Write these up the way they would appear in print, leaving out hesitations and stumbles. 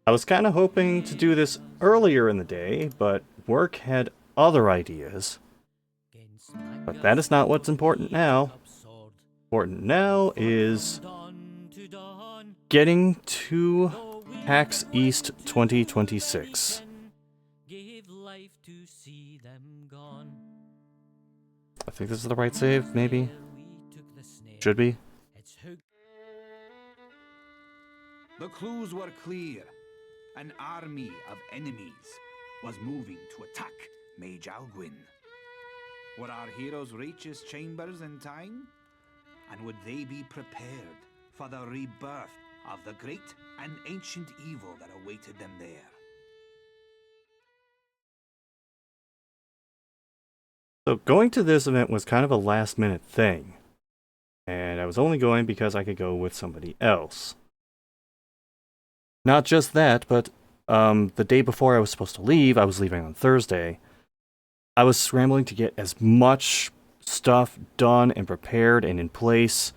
I was kind of hoping to do this earlier in the day, but work had other ideas. But that is not what's important now. Important now is getting to PAX East 2026. I think this is the right save, maybe? Should be. The clues were clear. An army of enemies was moving to attack Mage Alguin. Would our heroes reach his chambers in time? And would they be prepared for the rebirth of the great and ancient evil that awaited them there? So going to this event was kind of a last minute thing. And I was only going because I could go with somebody else. Not just that, but the day before I was supposed to leave, I was leaving on Thursday, I was scrambling to get as much stuff done and prepared and in place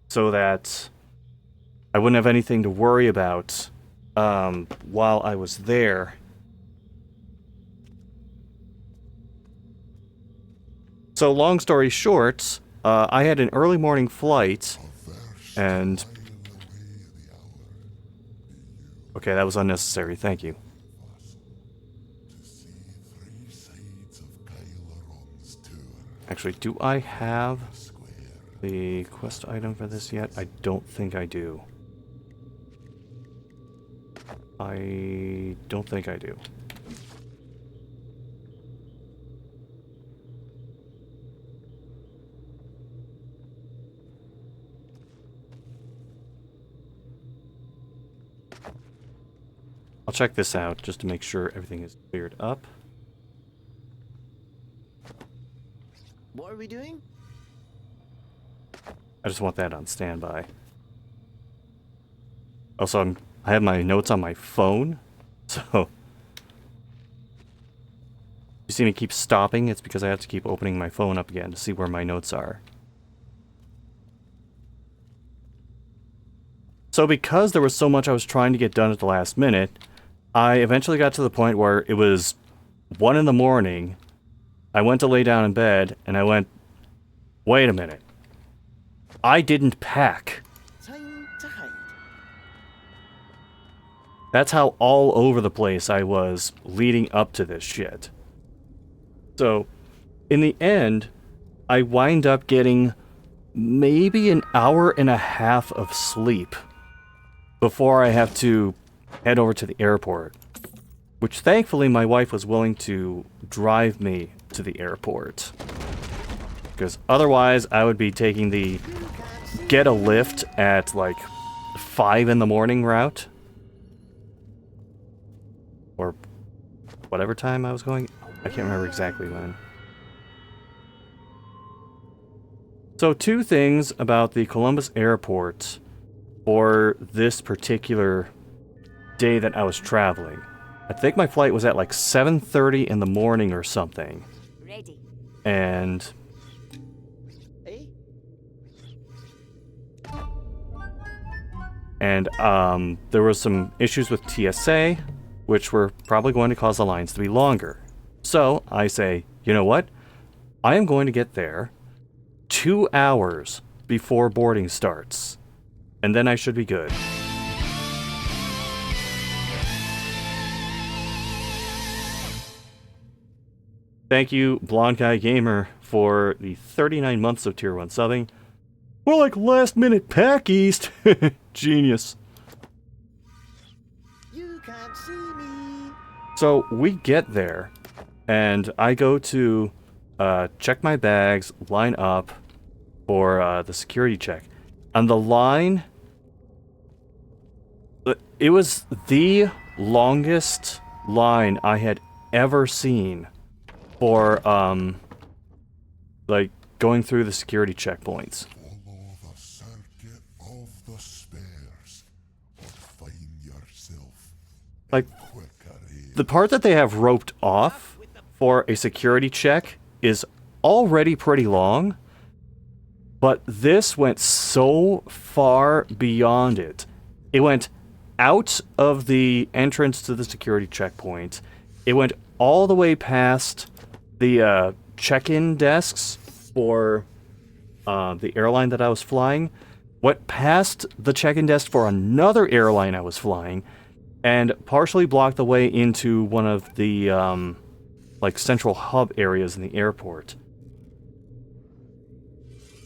so that I wouldn't have anything to worry about while I was there. So long story short, I had an early morning flight, and... Okay, that was unnecessary, thank you. Actually, do I have the quest item for this yet? I don't think I do. I don't think I do. I'll check this out just to make sure everything is cleared up. What are we doing? I just want that on standby. Also, I have my notes on my phone, so... You see me keep stopping? It's because I have to keep opening my phone up again to see where my notes are. So because there was so much I was trying to get done at the last minute, I eventually got to the point where it was 1 in the morning. I went to lay down in bed, and I went, wait a minute. I didn't pack. Time to hide. That's how all over the place I was leading up to this shit. So, in the end, I wind up getting maybe an hour and a half of sleep before I have to head over to the airport, which thankfully my wife was willing to drive me to the airport, because otherwise I would be taking the get a lift at like 5 in the morning route, or whatever time I was going. I can't remember exactly when. So 2 things about the Columbus airport for this particular day that I was traveling. I think my flight was at like 7:30 in the morning or something. Ready. And Eh? there was some issues with TSA, which were probably going to cause the lines to be longer. So I say, you know what? I am going to get there 2 hours before boarding starts, and then I should be good. Thank you, Blonde Guy Gamer, for the 39 months of Tier 1 subbing. More like last minute PAX East. Genius. You can't see me. So we get there, and I go to check my bags, line up for the security check. And the line, it was the longest line I had ever seen for like going through the security checkpoints. Follow the circuit of the spares, or find yourself Like, quicker aid. the part that they have roped off for a security check is already pretty long, but this went so far beyond it. It went out of the entrance to the security checkpoint. It went all the way past the check-in desks for the airline that I was flying. Went past the check-in desk for another airline I was flying, and partially blocked the way into one of the like central hub areas in the airport.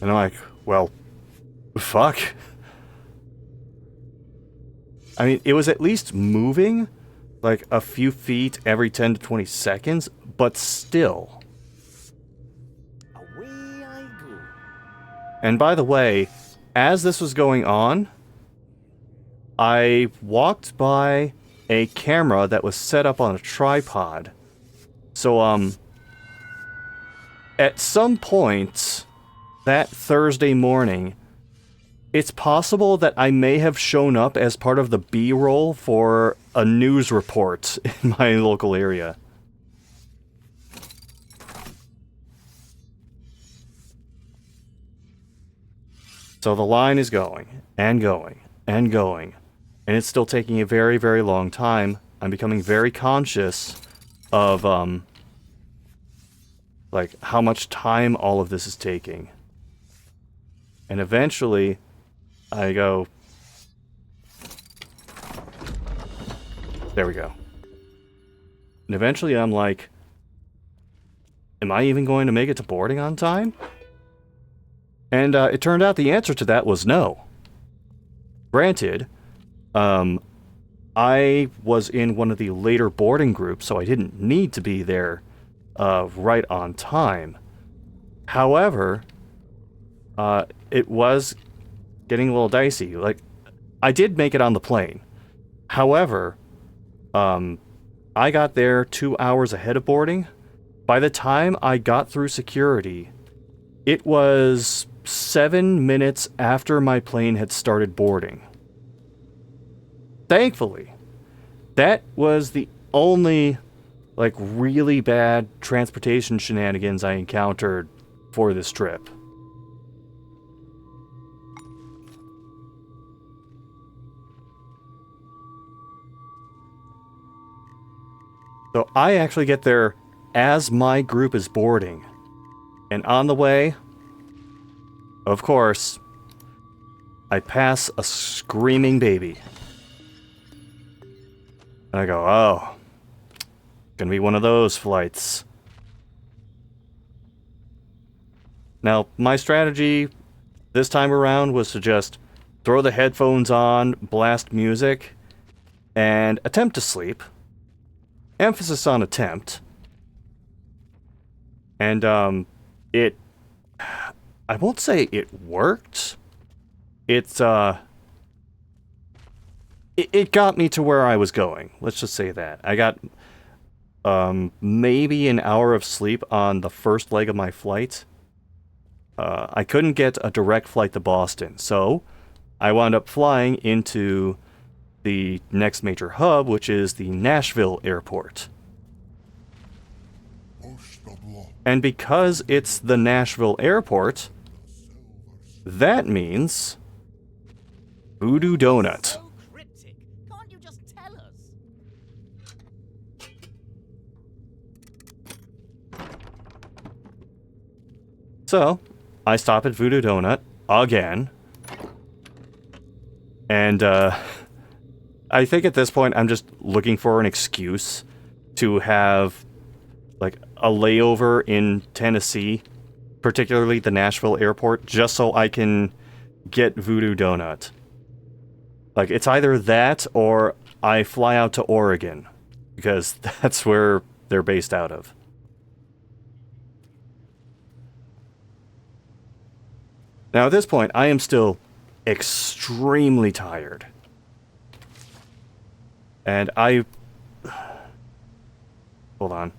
And I'm like, well, fuck. I mean, it was at least moving like a few feet every 10 to 20 seconds, but still. Away I go. And by the way, as this was going on, I walked by a camera that was set up on a tripod. So, at some point that Thursday morning, it's possible that I may have shown up as part of the B-roll for a news report in my local area. So the line is going, and going, and going, and it's still taking a very, very long time. I'm becoming very conscious of, like, how much time all of this is taking. And eventually, I go... There we go. And eventually I'm like, am I even going to make it to boarding on time? And it turned out the answer to that was no. Granted, I was in one of the later boarding groups, so I didn't need to be there right on time. However, it was getting a little dicey. Like, I did make it on the plane. However, I got there 2 hours ahead of boarding. By the time I got through security, it was 7 minutes after my plane had started boarding. Thankfully, that was the only, like, really bad transportation shenanigans I encountered for this trip. So I actually get there as my group is boarding. And on the way, of course, I pass a screaming baby. And I go, oh, gonna be one of those flights. Now, my strategy this time around was to just throw the headphones on, blast music, and attempt to sleep. Emphasis on attempt. And, I won't say it worked. It got me to where I was going. Let's just say that. I got, maybe an hour of sleep on the first leg of my flight. I couldn't get a direct flight to Boston, so I wound up flying into the next major hub, which is the Nashville airport. And because it's the Nashville airport, that means Voodoo Donut. So cryptic. Can't you just tell us? So, I stop at Voodoo Donut again. And, I think at this point I'm just looking for an excuse to have, like, a layover in Tennessee, particularly the Nashville airport, just so I can get Voodoo Donut. Like, it's either that or I fly out to Oregon, because that's where they're based out of. Now, at this point, I am still extremely tired. And I... Hold on.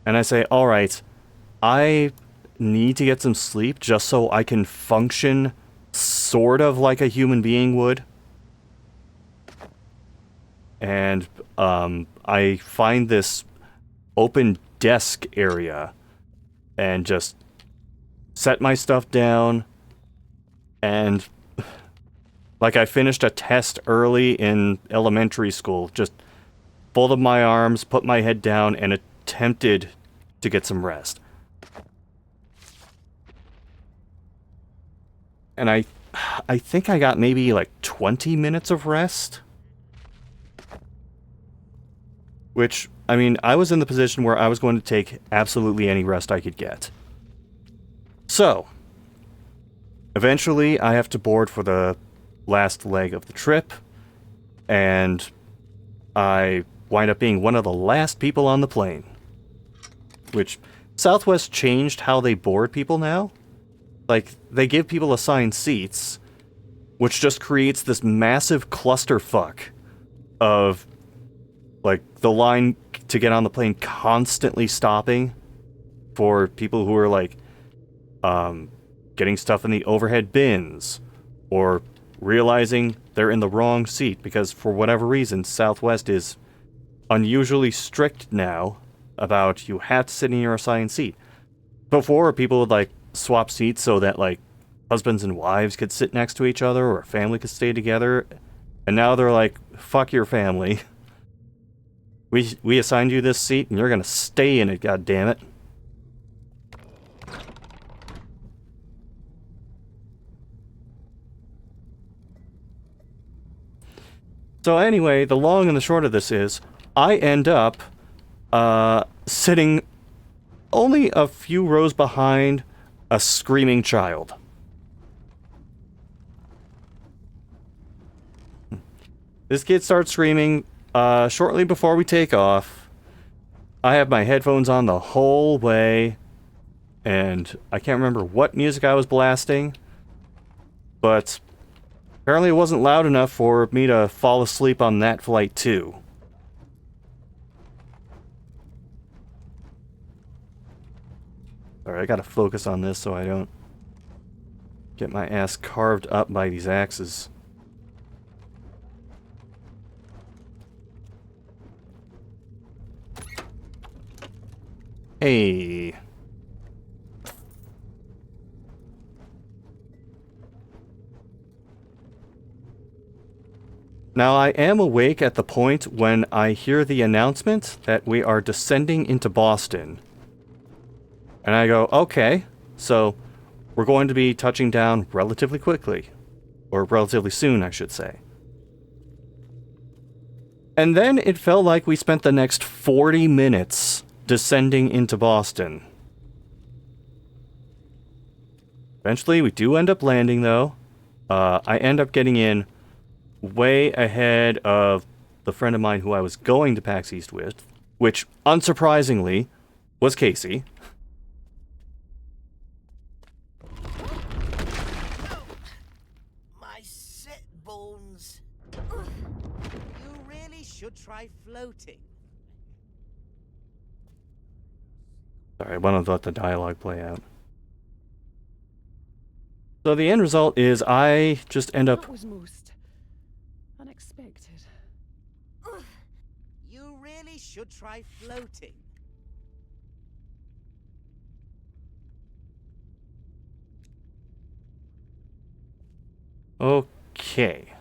And I say, alright, I need to get some sleep just so I can function sort of like a human being would. And I find this open desk area and just set my stuff down and Like I finished a test early in elementary school, just folded my arms, put my head down, and attempted to get some rest. And I think I got maybe like 20 minutes of rest. Which, I mean, I was in the position where I was going to take absolutely any rest I could get. So, eventually I have to board for the last leg of the trip, and I wind up being one of the last people on the plane. Which, Southwest changed how they board people now. Like, they give people assigned seats, which just creates this massive clusterfuck of, like, the line to get on the plane constantly stopping for people who are, like, getting stuff in the overhead bins, or realizing they're in the wrong seat because, for whatever reason, Southwest is unusually strict now about you have to sit in your assigned seat. Before, people would, like, swap seats so that, like, husbands and wives could sit next to each other, or a family could stay together, and now they're like, fuck your family. We assigned you this seat, and you're gonna stay in it, goddammit. So anyway, the long and the short of this is, I end up sitting only a few rows behind a screaming child. This kid starts screaming shortly before we take off. I have my headphones on the whole way, and I can't remember what music I was blasting, but apparently it wasn't loud enough for me to fall asleep on that flight too. Alright, I gotta focus on this so I don't get my ass carved up by these axes. Hey. Now, I am awake at the point when I hear the announcement that we are descending into Boston. And I go, okay, so we're going to be touching down relatively quickly. Or relatively soon, I should say. And then it felt like we spent the next 40 minutes descending into Boston. Eventually, we do end up landing, though. I end up getting in way ahead of the friend of mine who I was going to PAX East with, which, unsurprisingly, was Casey. My sit bones. You really should try floating. Sorry, I wanted to let the dialogue play out. So the end result is I just end up... That was most unexpected. You really should try floating. Okay.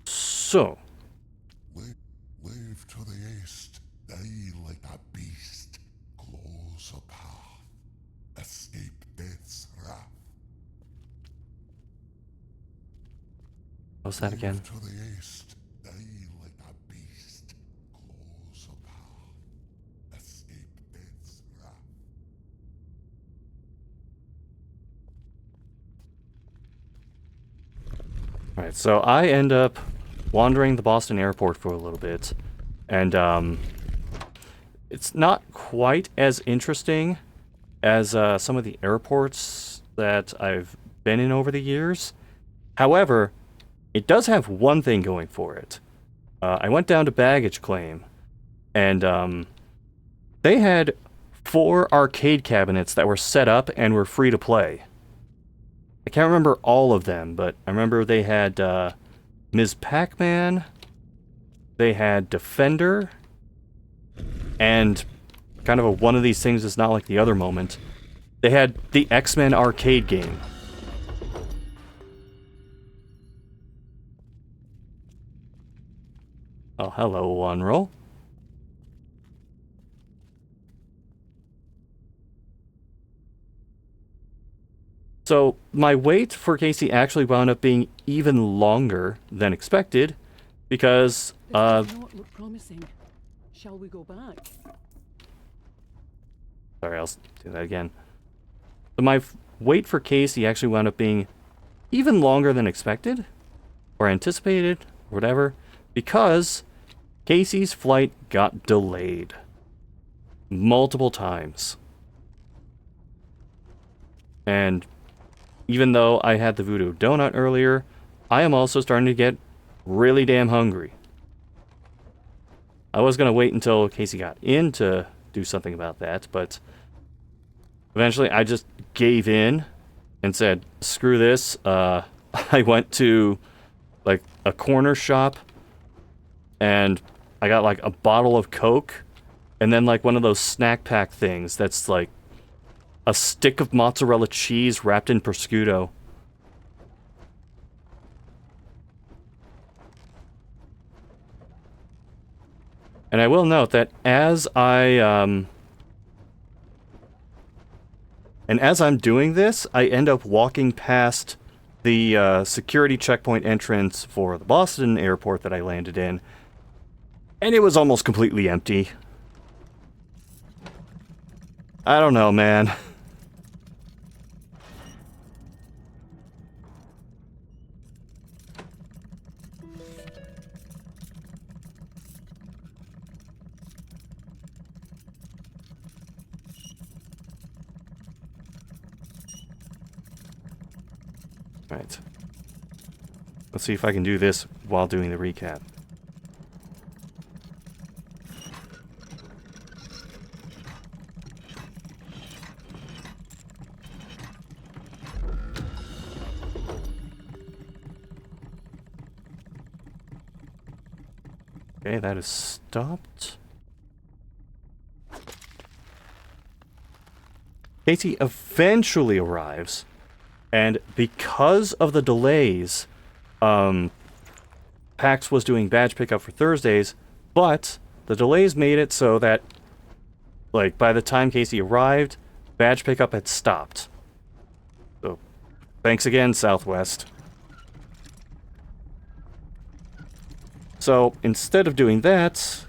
So... Wave to the east, die like a beast, close a path, escape death's wrath. What's that again? Wave to the east, die like a beast, close a path, escape death's wrath. Alright, so I end up wandering the Boston airport for a little bit, and it's not quite as interesting as some of the airports that I've been in over the years. However, it does have one thing going for it. I went down to baggage claim, and they had 4 arcade cabinets that were set up and were free to play. I can't remember all of them, but I remember they had Ms. Pac-Man, they had Defender, and kind of a one of these things is not like the other moment. They had the X-Men arcade game. Oh, hello, one roll. So, my wait for Casey actually wound up being even longer than expected because, This does not look promising. Shall we go back? sorry, I'll do that again. So my wait for Casey actually wound up being even longer than expected, or anticipated, or whatever, because Casey's flight got delayed multiple times. And even though I had the voodoo donut earlier, I am also starting to get really damn hungry. I was going to wait until Casey got in to do something about that, but eventually I just gave in and said, screw this. I went to like a corner shop and I got like a bottle of Coke and then like one of those snack pack things that's like a stick of mozzarella cheese wrapped in prosciutto. And I will note that as I'm doing this, I end up walking past the security checkpoint entrance for the Boston airport that I landed in, and it was almost completely empty. I don't know, man. Right. Let's see if I can do this while doing the recap. Okay, that is stopped. Casey eventually arrives, and because of the delays, PAX was doing badge pickup for Thursdays, but the delays made it so that, like, by the time Casey arrived, badge pickup had stopped. So, thanks again, Southwest. So, instead of doing that,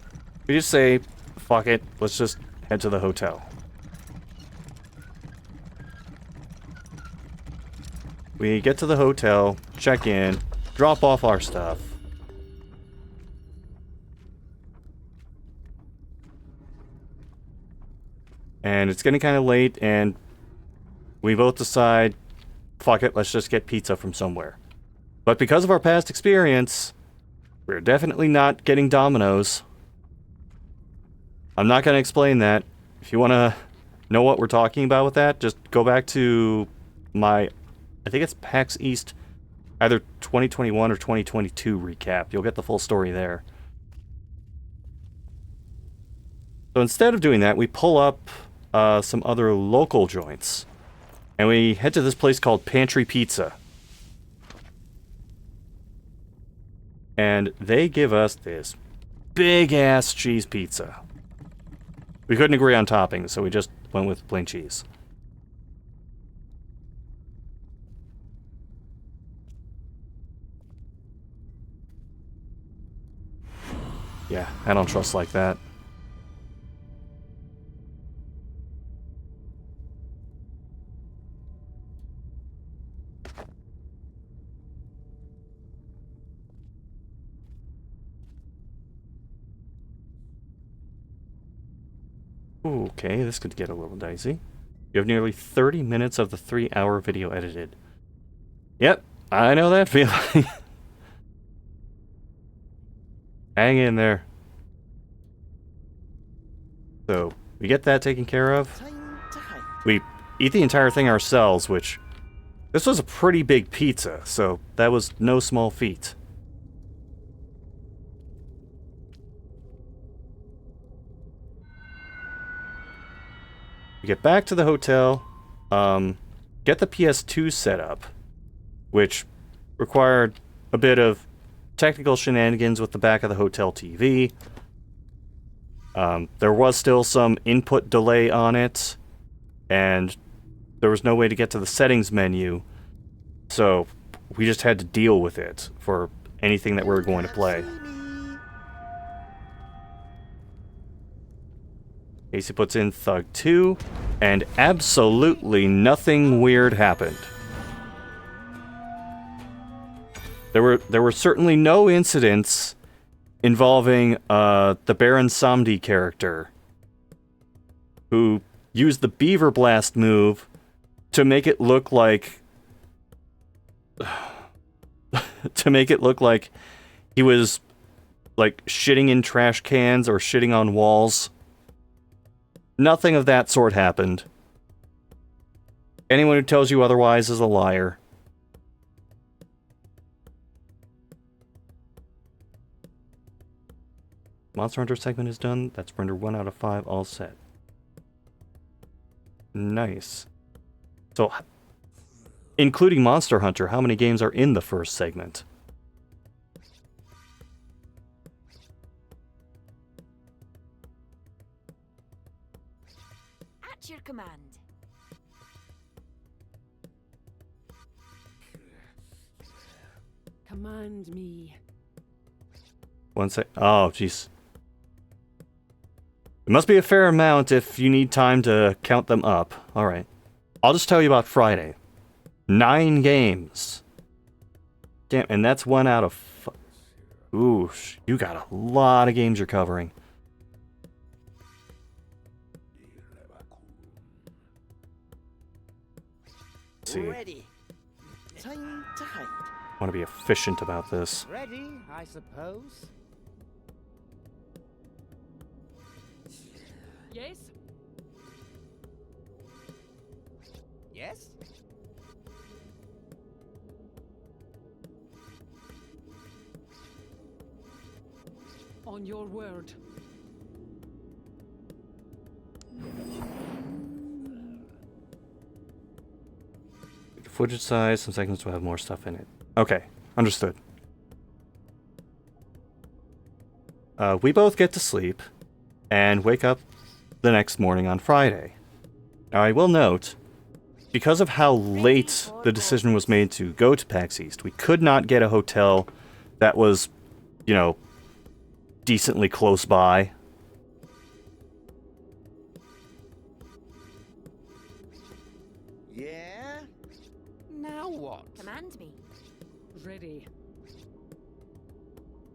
we just say, fuck it, let's just head to the hotel. We get to the hotel, check in, drop off our stuff. And it's getting kind of late, and we both decide, fuck it, let's just get pizza from somewhere. But because of our past experience, we're definitely not getting Domino's. I'm not going to explain that. If you want to know what we're talking about with that, just go back to my, I think it's PAX East, either 2021 or 2022 recap. You'll get the full story there. So instead of doing that, we pull up some other local joints. And we head to this place called Pantry Pizza. And they give us this big-ass cheese pizza. We couldn't agree on toppings, so we just went with plain cheese. Yeah, I don't trust like that. Okay, this could get a little dicey. You have nearly 30 minutes of the 3-hour video edited. Yep, I know that feeling. Hang in there. So, we get that taken care of. Time to hide. We eat the entire thing ourselves, which... This was a pretty big pizza, so that was no small feat. We get back to the hotel, get the PS2 set up, which required a bit of technical shenanigans with the back of the hotel TV. There was still some input delay on it, and there was no way to get to the settings menu, so we just had to deal with it for anything that we were going to play. Casey puts in Thug 2, and absolutely nothing weird happened. There were certainly no incidents involving the Baron Samdi character, who used the Beaver Blast move to make it look like he was like shitting in trash cans or shitting on walls. Nothing of that sort happened. Anyone who tells you otherwise is a liar. Monster Hunter segment is done. That's render 1 out of 5, all set. Nice. So, including Monster Hunter, how many games are in the first segment? At your command. Command me. One sec. Oh, jeez. It must be a fair amount if you need time to count them up. Alright. I'll just tell you about Friday. 9 games. Damn, and that's 1 out of... Ooh, you got a lot of games you're covering. Let's see. Ready. Time to hide. I want to be efficient about this. Ready, I suppose. Yes? Yes? On your word. Footage size, some segments will have more stuff in it. Okay, understood. We both get to sleep and wake up the next morning on Friday. Now, I will note, because of how late the decision was made to go to PAX East, we could not get a hotel that was, you know, decently close by. Yeah? Now what? Command me. Ready.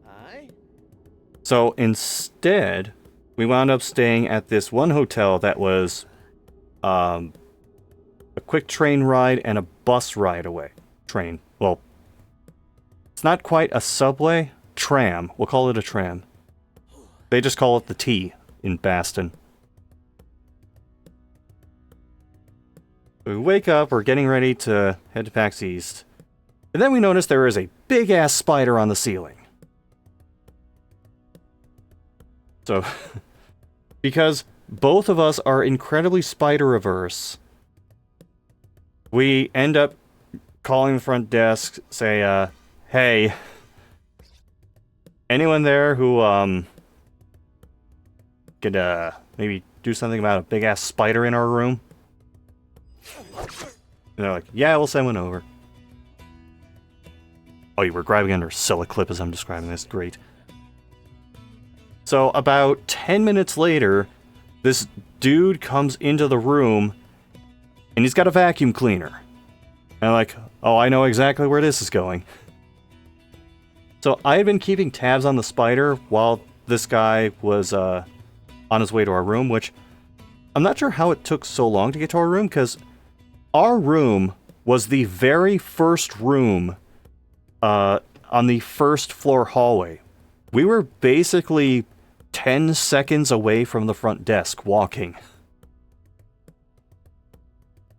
Aye? So instead, we wound up staying at this one hotel that was a quick train ride and a bus ride away. Train. Well, it's not quite a subway. Tram. We'll call it a tram. They just call it the T in Baston. We wake up, we're getting ready to head to PAX East, and then we notice there is a big-ass spider on the ceiling. So, because both of us are incredibly spider-averse, we end up calling the front desk, say, hey, anyone there who, could, maybe do something about a big-ass spider in our room? And they're like, yeah, we'll send one over. Oh, you were grabbing under a clip as I'm describing this. Great. So, about 10 minutes later, this dude comes into the room, and he's got a vacuum cleaner. And I'm like, oh, I know exactly where this is going. So, I had been keeping tabs on the spider while this guy was on his way to our room, which I'm not sure how it took so long to get to our room, because our room was the very first room on the first floor hallway. We were basically 10 seconds away from the front desk walking.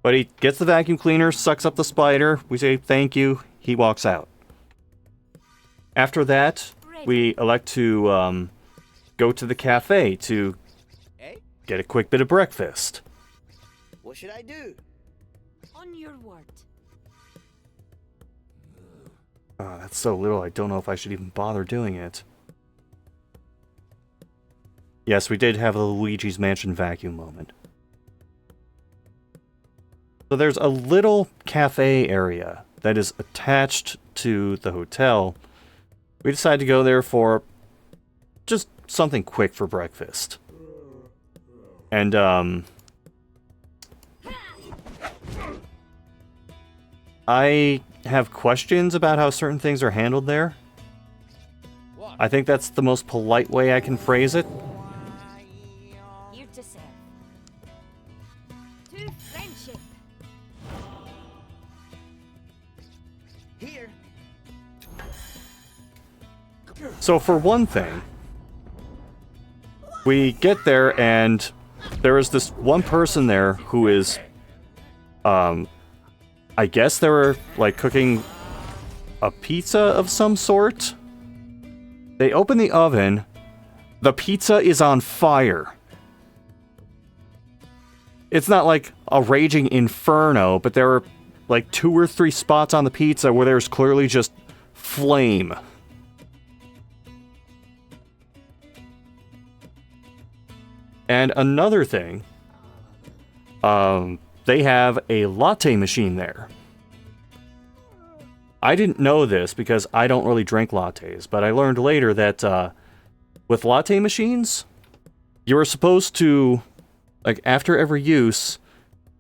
But he gets the vacuum cleaner, sucks up the spider, we say thank you, he walks out. After that, we elect to go to the cafe to get a quick bit of breakfast. What should I do? On your word. That's so little, I don't know if I should even bother doing it. Yes, we did have a Luigi's Mansion vacuum moment. So there's a little cafe area that is attached to the hotel. We decided to go there for just something quick for breakfast. And, I have questions about how certain things are handled there. I think that's the most polite way I can phrase it. You to serve. To friendship. Here. So for one thing, we get there and there is this one person there who is, I guess they were, like, cooking a pizza of some sort. They open the oven. The pizza is on fire. It's not like a raging inferno, but there are, like, 2 or 3 spots on the pizza where there's clearly just flame. And another thing, they have a latte machine there. I didn't know this because I don't really drink lattes, but I learned later that with latte machines, you're supposed to, like, after every use,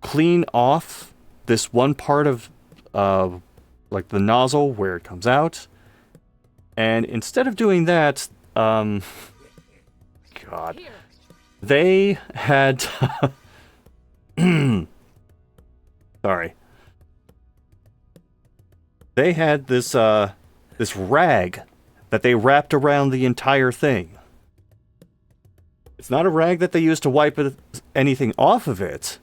clean off this one part of, like, the nozzle where it comes out. And instead of doing that, God, they had... Sorry. They had this, this rag that they wrapped around the entire thing. It's not a rag that they used to wipe anything off of it.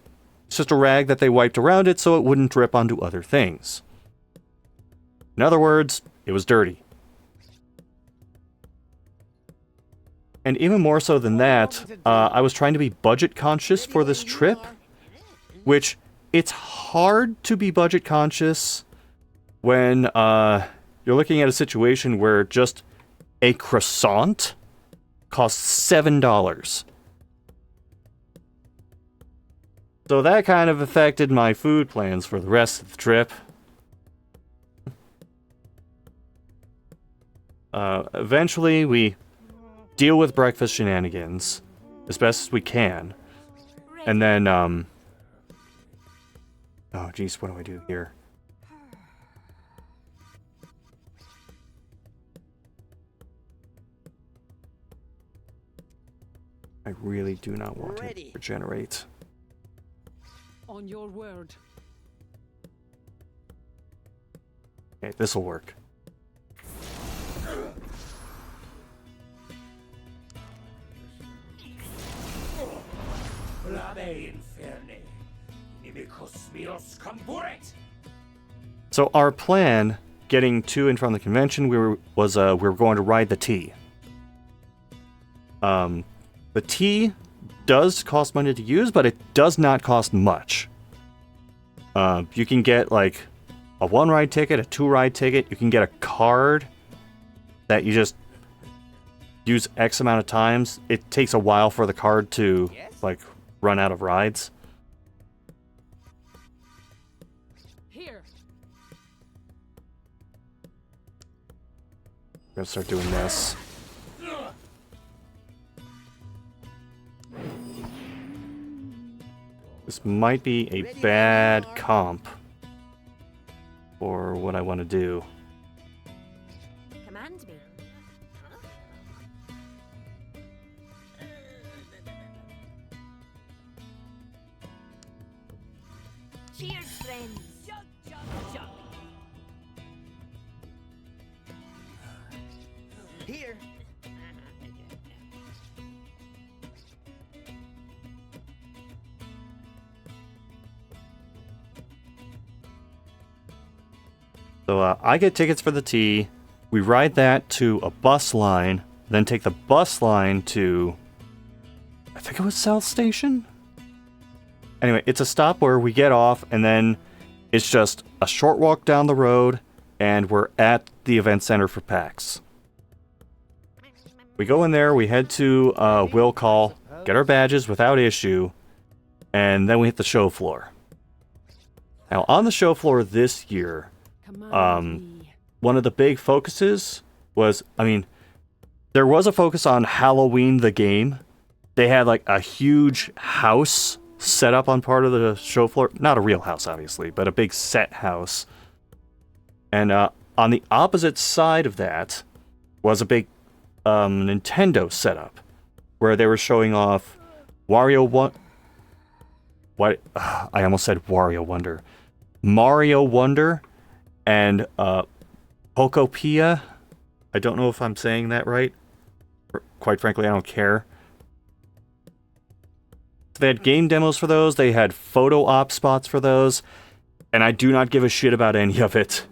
It's just a rag that they wiped around it so it wouldn't drip onto other things. In other words, it was dirty. And even more so than that, I was trying to be budget conscious for this trip, which it's hard to be budget conscious when you're looking at a situation where just a croissant costs $7. So that kind of affected my food plans for the rest of the trip. Eventually, we deal with breakfast shenanigans as best as we can. And then, oh geez, what do I do here? I really do not want to regenerate. On your word. Okay, this'll work. So our plan, getting to and from the convention, we were going to ride the T. The T does cost money to use, but it does not cost much. You can get like a 1-ride ticket, a 2-ride ticket. You can get a card that you just use X amount of times. It takes a while for the card to like run out of rides. Here. I'm gonna start doing this. This might be a bad comp for what I want to do. Command me. Cheers, friends. Jump, jump, jump. Here. So I get tickets for the T. We ride that to a bus line, then take the bus line to, I think it was South Station? Anyway, it's a stop where we get off, and then it's just a short walk down the road, and we're at the event center for PAX. We go in there, we head to Will Call, get our badges without issue, and then we hit the show floor. Now, on the show floor this year, Command me. one of the big focuses was, there was a focus on Halloween the game. They had like a huge house set up on part of the show floor. Not a real house, obviously, but a big set house. And on the opposite side of that was a big Nintendo setup where they were showing off Wario What? I almost said Wario Wonder. Mario Wonder and Pokopia. I don't know if I'm saying that right. Quite frankly, I don't care. They had game demos for those. They had photo op spots for those. And I do not give a shit about any of it.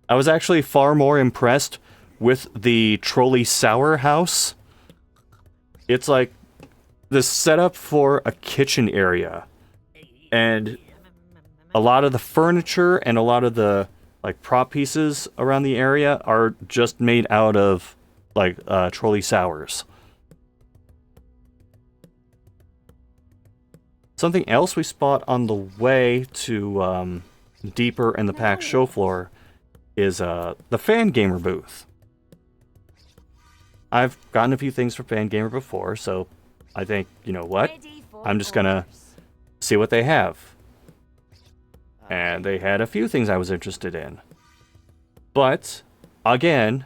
I was actually far more impressed with the Trolley Sour House. It's like the setup for a kitchen area. And a lot of the furniture and a lot of the like prop pieces around the area are just made out of like Trolley Sours. Something else we spot on the way to deeper in the PAX show floor is the Fangamer booth. I've gotten a few things from Fangamer before, so I think, you know what? I'm just gonna see what they have. And they had a few things I was interested in. But, again,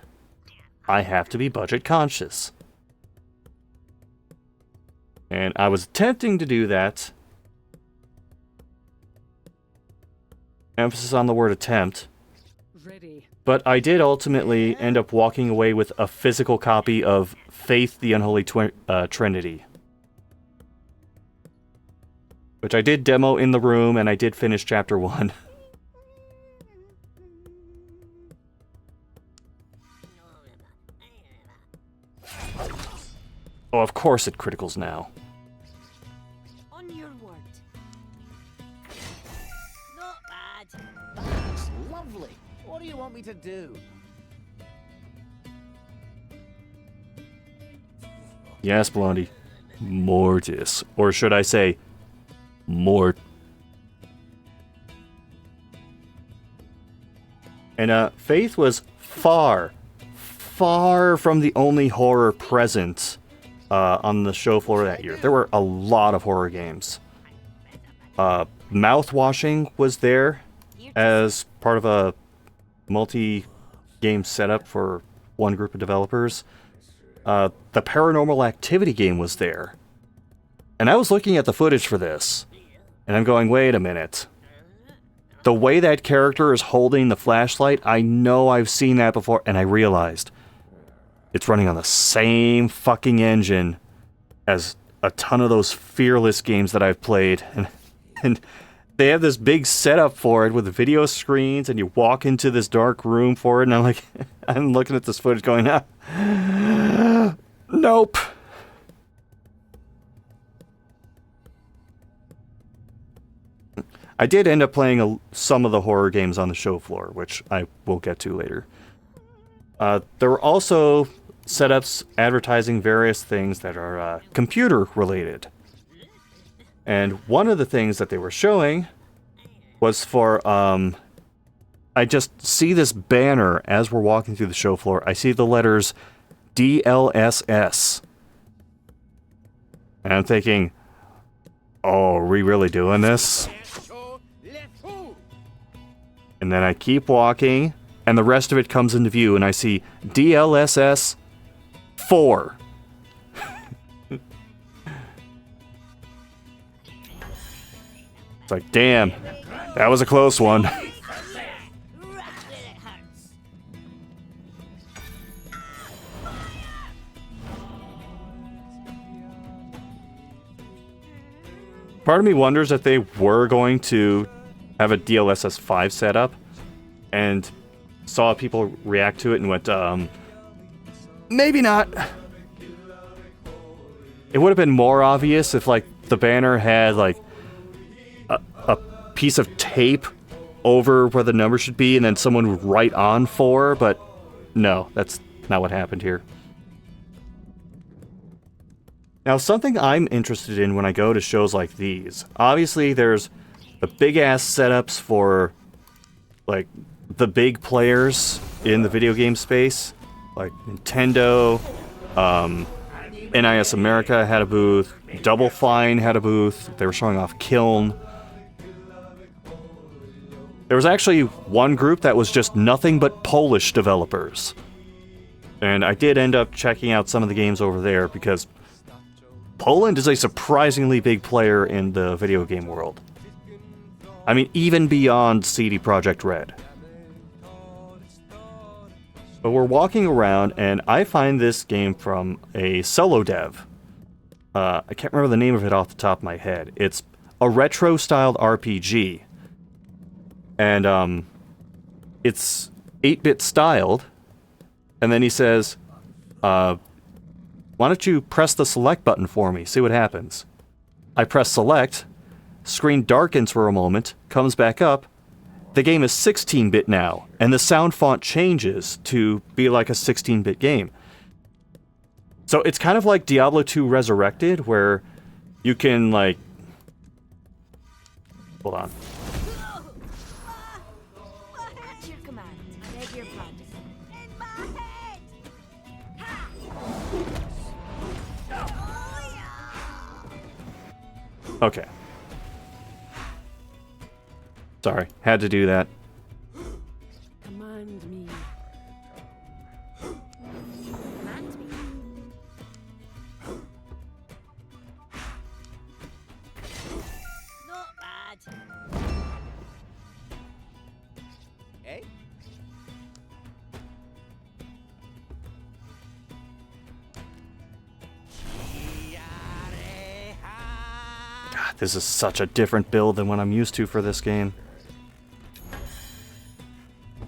I have to be budget conscious. And I was attempting to do that. Emphasis on the word attempt. Ready. But I did ultimately end up walking away with a physical copy of Faith, the Unholy Trinity. Which I did demo in the room, and I did finish Chapter 1. Oh, of course it criticals now. On your word. Not bad. That's lovely. What do you want me to do? Yes, Blondie. Mortis. Or should I say, Mort. And Faith was far from the only horror present on the show floor that year. There were a lot of horror games. Mouthwashing was there as part of a multi-game setup for one group of developers. The Paranormal Activity game was there. And I was looking at the footage for this, and I'm going, wait a minute. The way that character is holding the flashlight, I know I've seen that before, and I realized it's running on the same fucking engine as a ton of those Fearless games that I've played. And they have this big setup for it with video screens, and you walk into this dark room for it, and I'm like, I'm looking at this footage going, nope. I did end up playing some of the horror games on the show floor, which I will get to later. There were also setups advertising various things that are computer related. And one of the things that they were showing was for, I just see this banner as we're walking through the show floor. I see the letters DLSS. And I'm thinking, oh, are we really doing this? And then I keep walking, and the rest of it comes into view, and I see DLSS 4. It's like, damn, that was a close one. Right where it hurts. Part of me wonders if they were going to have a DLSS 5 setup and saw people react to it and went, maybe not. It would have been more obvious if, like, the banner had, like, a piece of tape over where the number should be, and then someone would write on 4, but no, that's not what happened here. Now, something I'm interested in when I go to shows like these, obviously there's the big-ass setups for, like, the big players in the video game space, like Nintendo, NIS America had a booth, Double Fine had a booth, they were showing off Kiln. There was actually one group that was just nothing but Polish developers. And I did end up checking out some of the games over there because Poland is a surprisingly big player in the video game world. I mean, even beyond CD Projekt Red. But we're walking around, and I find this game from a solo dev. I can't remember the name of it off the top of my head. It's a retro-styled RPG. And, it's 8-bit styled. And then he says, why don't you press the select button for me, see what happens. I press select, screen darkens for a moment, comes back up. The game is 16-bit now, and the sound font changes to be like a 16-bit game. So it's kind of like Diablo 2 Resurrected, where you can, like... Hold on. At your command. Beg your pardon. In my head! Ha! Oh, yeah! Okay. Sorry, had to do that. Command me. Command me. Not bad. Eh? God, this is such a different build than what I'm used to for this game.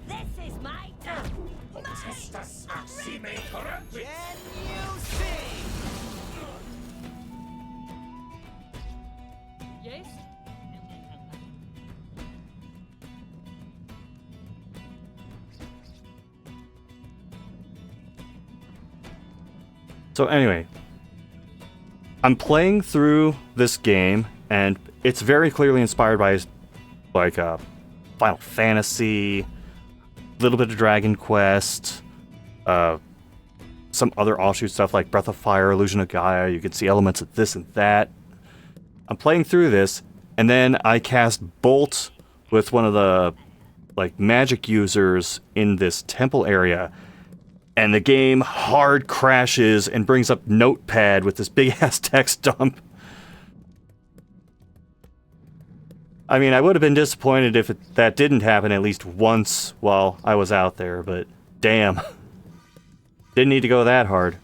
This is my turn. Yes? So anyway, I'm playing through this game, and it's very clearly inspired by, like, Final Fantasy, a little bit of Dragon Quest, some other offshoot stuff like Breath of Fire, Illusion of Gaia. You can see elements of this and that. I'm playing through this, and then I cast Bolt with one of the, like, magic users in this temple area, and the game hard crashes and brings up Notepad with this big-ass text dump. I mean, I would have been disappointed if that didn't happen at least once while I was out there, but damn. Didn't need to go that hard.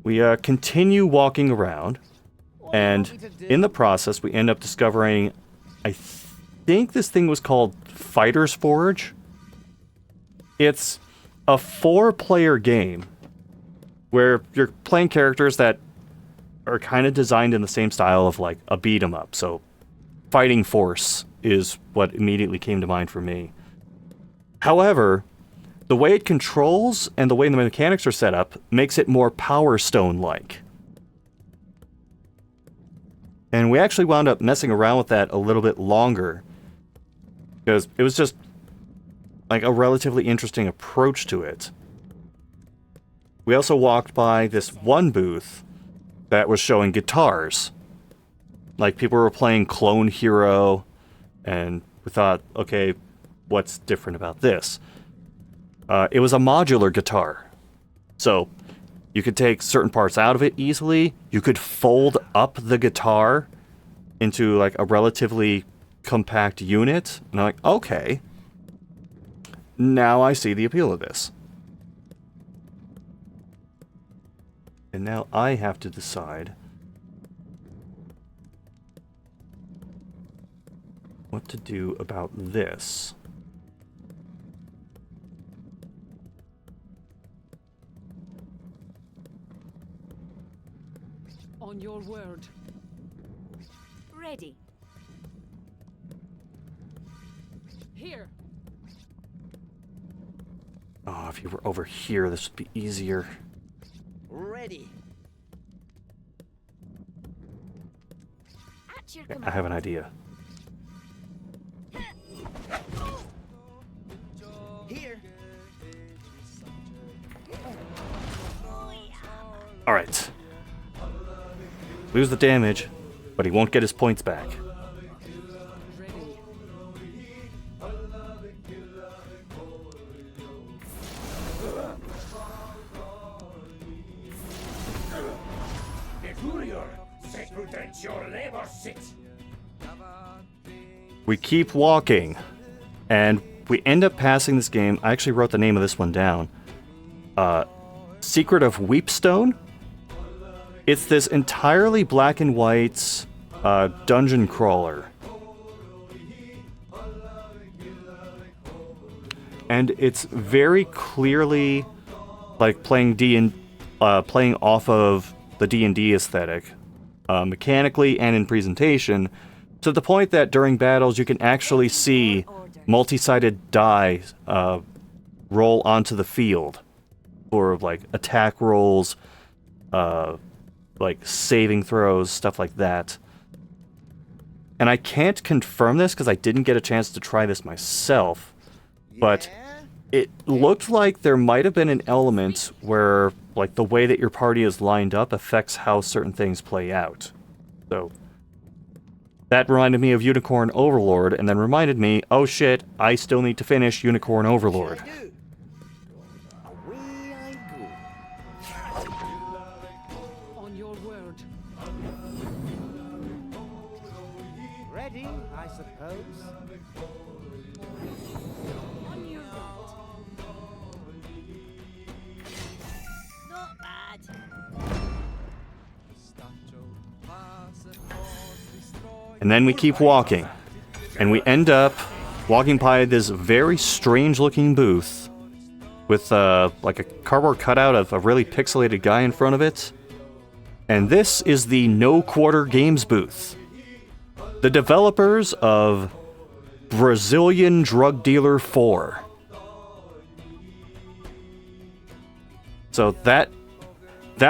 We continue walking around, and in the process, we end up discovering, I think this thing was called Fighter's Forge. It's a 4-player game where you're playing characters that are kind of designed in the same style of like a beat 'em up. So Fighting Force is what immediately came to mind for me. However, the way it controls and the way the mechanics are set up makes it more Power Stone-like. And we actually wound up messing around with that a little bit longer, because it was just like a relatively interesting approach to it. We also walked by this one booth that was showing guitars. Like, people were playing Clone Hero, and we thought, okay, what's different about this? It was a modular guitar. So, you could take certain parts out of it easily. You could fold up the guitar into, like, a relatively compact unit. And I'm like, okay. Now I see the appeal of this. And now I have to decide what to do about this. On your your word. Ready. Here. Oh, if you were over here, this would be easier. Ready. At your I command. have an idea. Here. Alright. Lose the damage, but he won't get his points back. Ready. We keep walking, and we end up passing this game. I actually wrote the name of this one down. Secret of Weepstone. It's this entirely black and white dungeon crawler. And it's very clearly like playing playing off of the D&D aesthetic, mechanically and in presentation, to the point that during battles you can actually see multi-sided die roll onto the field for like attack rolls, like saving throws, stuff like that. And I can't confirm this because I didn't get a chance to try this myself, but it looked like there might have been an element where like the way that your party is lined up affects how certain things play out. So that reminded me of Unicorn Overlord, and then reminded me, oh shit, I still need to finish Unicorn Overlord. Away I go. On your word. Ready, I suppose. On your right. Not bad. And then we keep walking, and we end up walking by this very strange looking booth with like a cardboard cutout of a really pixelated guy in front of it. And this is the No Quarter Games booth. The developers of Brazilian Drug Dealer 4. So that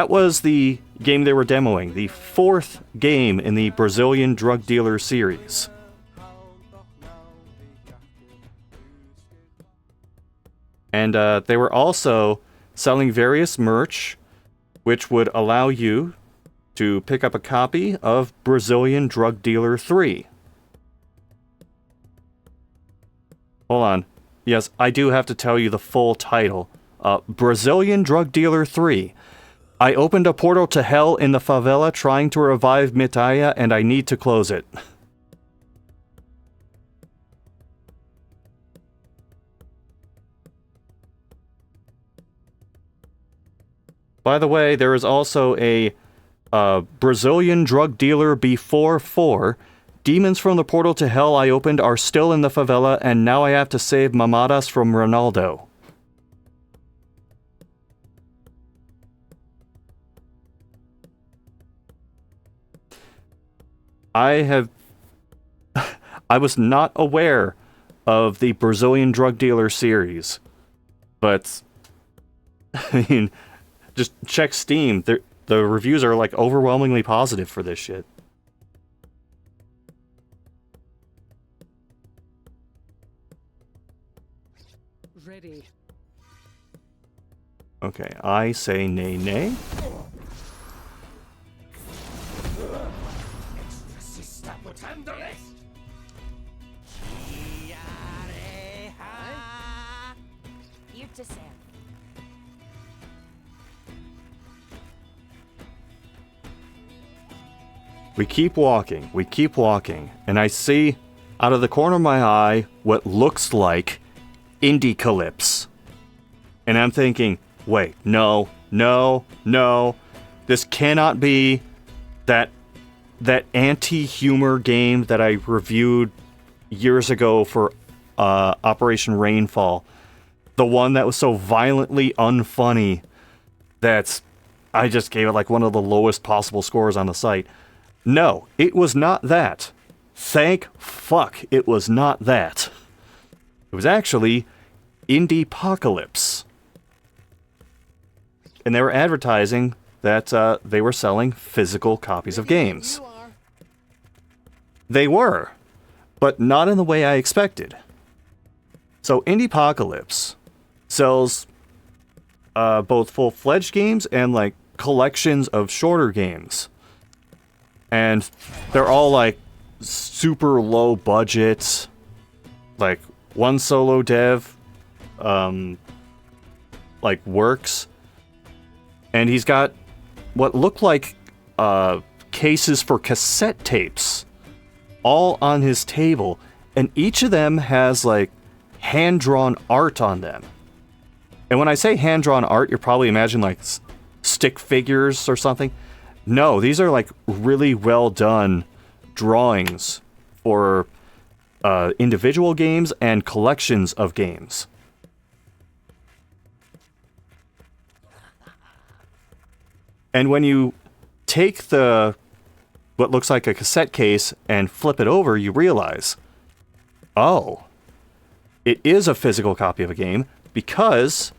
was the game they were demoing, the fourth game in the Brazilian Drug Dealer series. And they were also selling various merch, which would allow you to pick up a copy of Brazilian Drug Dealer 3. Hold on. Yes, I do have to tell you the full title. Brazilian Drug Dealer 3. I opened a portal to hell in the favela trying to revive Mitaya, and I need to close it. By the way, there is also a Brazilian Drug Dealer Before 4. Demons from the portal to hell I opened are still in the favela, and now I have to save mamadas from Ronaldo. I was not aware of the Brazilian Drug Dealer series, but I mean, just check Steam. The reviews are like overwhelmingly positive for this shit. Ready. Okay, I say nay nay. You to serve. We keep walking, and I see out of the corner of my eye what looks like Indie Calypse. And I'm thinking, wait, no, this cannot be that anti-humor game that I reviewed years ago for Operation Rainfall. The one that was so violently unfunny that I just gave it like one of the lowest possible scores on the site. No, it was not that. Thank fuck it was not that. It was actually Indiepocalypse. And they were advertising that they were selling physical copies of games. You are. They were, but not in the way I expected. So Indiepocalypse sells both full-fledged games and like collections of shorter games. And they're all like super low budget, like one solo dev like works, and he's got what look like cases for cassette tapes all on his table, and each of them has like hand-drawn art on them. And when I say hand-drawn art, you're probably imagining like stick figures or something. No, these are like really well done drawings for individual games and collections of games. And when you take what looks like a cassette case and flip it over, you realize, oh, it is a physical copy of a game because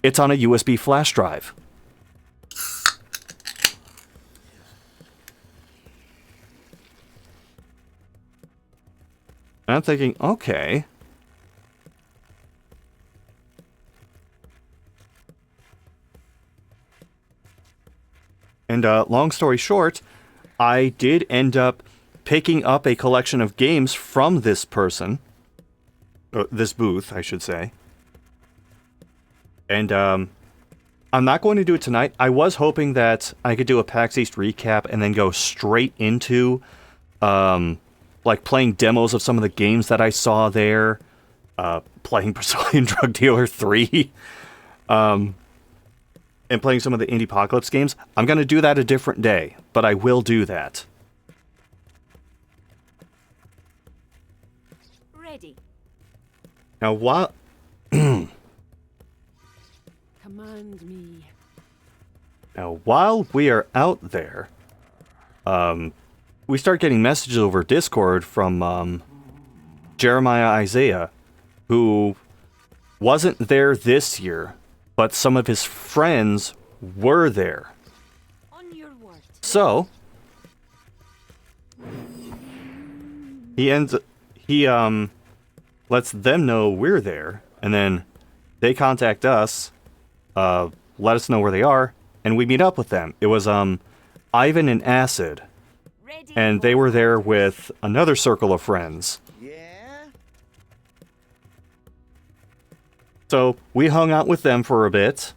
it's on a USB flash drive. And I'm thinking, okay. And long story short, I did end up picking up a collection of games from this person. This booth, I should say. And I'm not going to do it tonight. I was hoping that I could do a PAX East recap and then go straight into like playing demos of some of the games that I saw there, playing Brazilian Drug Dealer 3, and playing some of the Indiepocalypse games. I'm going to do that a different day, but I will do that. Ready. Now, while... Command me. Now, while we are out there, we start getting messages over Discord from Jeremiah Isaiah, who wasn't there this year, but some of his friends were there. On your word. So he lets them know we're there, and then they contact us, let us know where they are, and we meet up with them. It was Ivan and Acid. Ready. And they were there with another circle of friends. Yeah? So we hung out with them for a bit.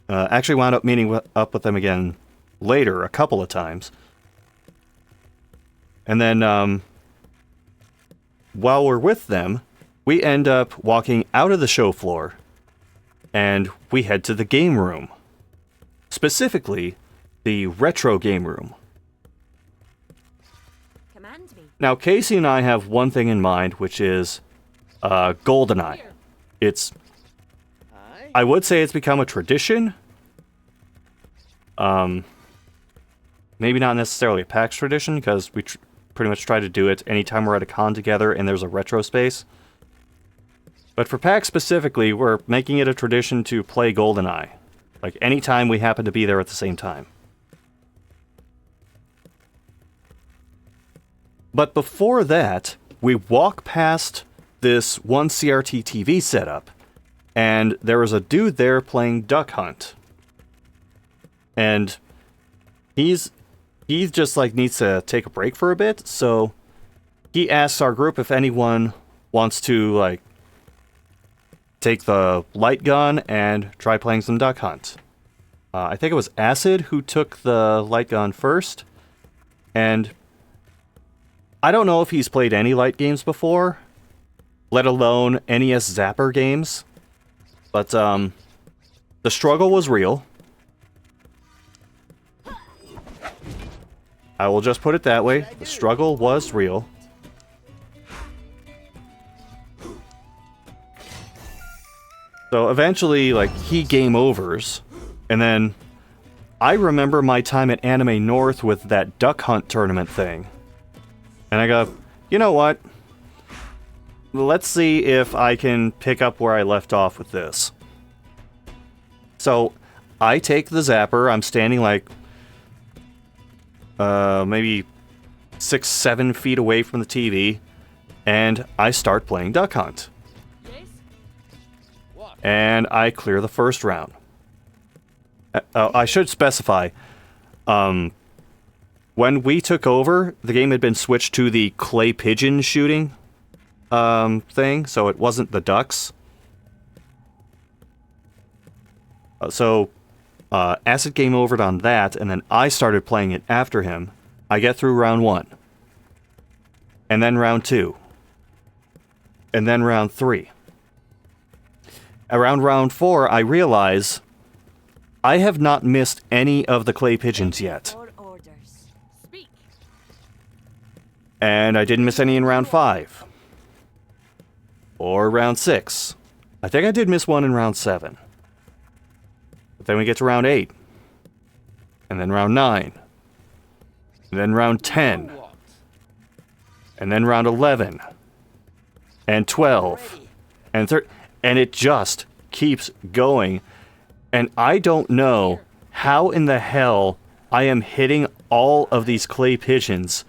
Actually wound up meeting up with them again later, a couple of times. And then while we're with them, we end up walking out of the show floor and we head to the game room. Specifically, the retro game room. Command me. Now, Casey and I have one thing in mind, which is GoldenEye. It's, Aye. I would say it's become a tradition. Maybe not necessarily a PAX tradition, because we pretty much try to do it anytime we're at a con together and there's a retro space. But for PAX specifically, we're making it a tradition to play GoldenEye. Like, anytime we happen to be there at the same time. But before that, we walk past this one CRT TV setup, and there was a dude there playing Duck Hunt. And he just like needs to take a break for a bit, so he asks our group if anyone wants to like take the light gun and try playing some Duck Hunt. I think it was Acid who took the light gun first, and I don't know if he's played any light games before, let alone NES Zapper games, but the struggle was real. I will just put it that way. The struggle was real. So eventually, like, he game overs, And then I remember my time at Anime North with that duck hunt tournament thing. And I go, you know what? Let's see if I can pick up where I left off with this. So I take the zapper. I'm standing like maybe 6-7 feet away from the TV, and I start playing Duck Hunt. And I clear the first round. I should specify, when we took over, the game had been switched to the clay pigeon shooting thing, so it wasn't the ducks. Acid game overed on that, and then I started playing it after him. I get through round 1. And then round 2. And then round 3. Around round 4, I realize I have not missed any of the clay pigeons yet. Or orders. Speak. And I didn't miss any in round 5. Or round 6. I think I did miss one in round 7. But then we get to round 8. And then round 9. And then round 10. And then round 11. And 12. And 13. And it just keeps going. And I don't know how in the hell I am hitting all of these clay pigeons.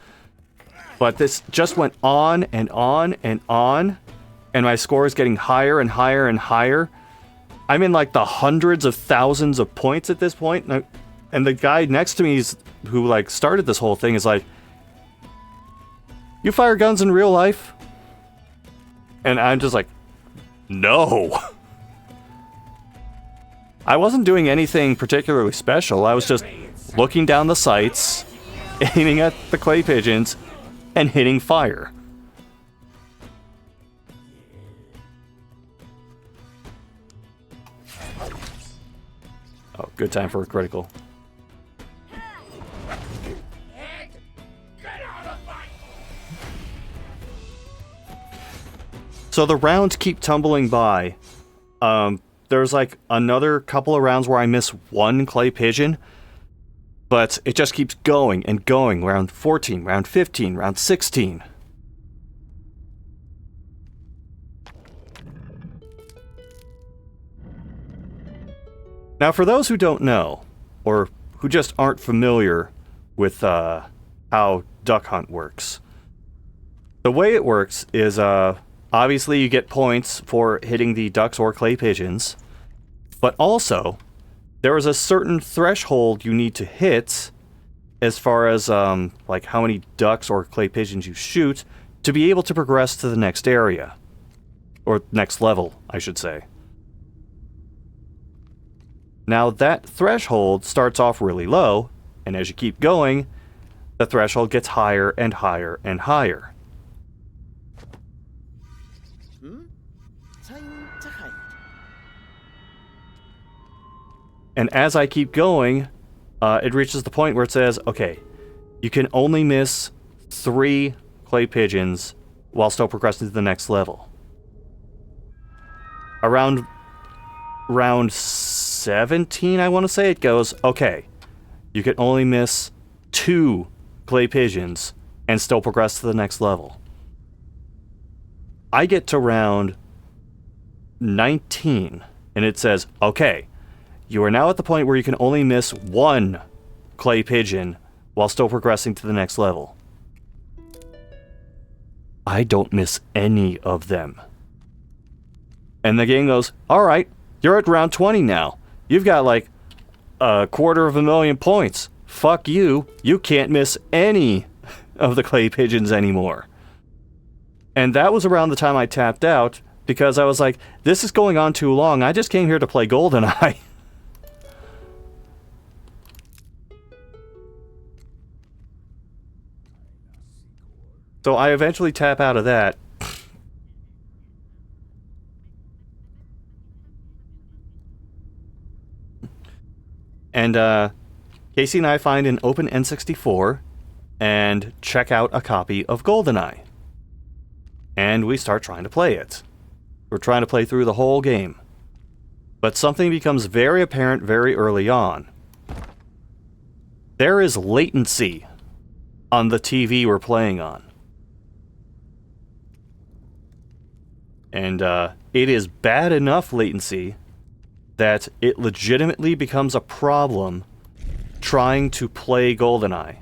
But this just went on and on and on. And my score is getting higher and higher and higher. I'm in like the hundreds of thousands of points at this point. And the guy next to me who like started this whole thing is like, you fire guns in real life? And I'm just like, no. I wasn't doing anything particularly special. I was just looking down the sights, aiming at the clay pigeons, and hitting fire. Oh, good time for a critical. So the rounds keep tumbling by. There's like another couple of rounds where I miss one clay pigeon, but it just keeps going and going. Round 14, round 15, round 16. Now, for those who don't know, or who just aren't familiar with how Duck Hunt works, the way it works is obviously you get points for hitting the ducks or clay pigeons, but also there is a certain threshold you need to hit as far as like how many ducks or clay pigeons you shoot to be able to progress to the next area, or next level, I should say. Now that threshold starts off really low, and as you keep going, the threshold gets higher and higher and higher. Time to hide. And as I keep going, it reaches the point where it says, okay, you can only miss 3 clay pigeons while still progressing to the next level. Around round 17, I want to say, it goes, okay, you can only miss 2 clay pigeons and still progress to the next level. I get to round 19, and it says, okay, you are now at the point where you can only miss 1 clay pigeon while still progressing to the next level. I don't miss any of them. And the game goes, alright, you're at round 20 now. You've got like 250,000 points. Fuck you. You can't miss any of the clay pigeons anymore. And that was around the time I tapped out, because I was like, this is going on too long. I just came here to play GoldenEye. So I eventually tap out of that. And Casey and I find an open N64 and check out a copy of GoldenEye. And we start trying to play it. We're trying to play through the whole game. But something becomes very apparent very early on. There is latency on the TV we're playing on. And it is bad enough latency that it legitimately becomes a problem trying to play GoldenEye.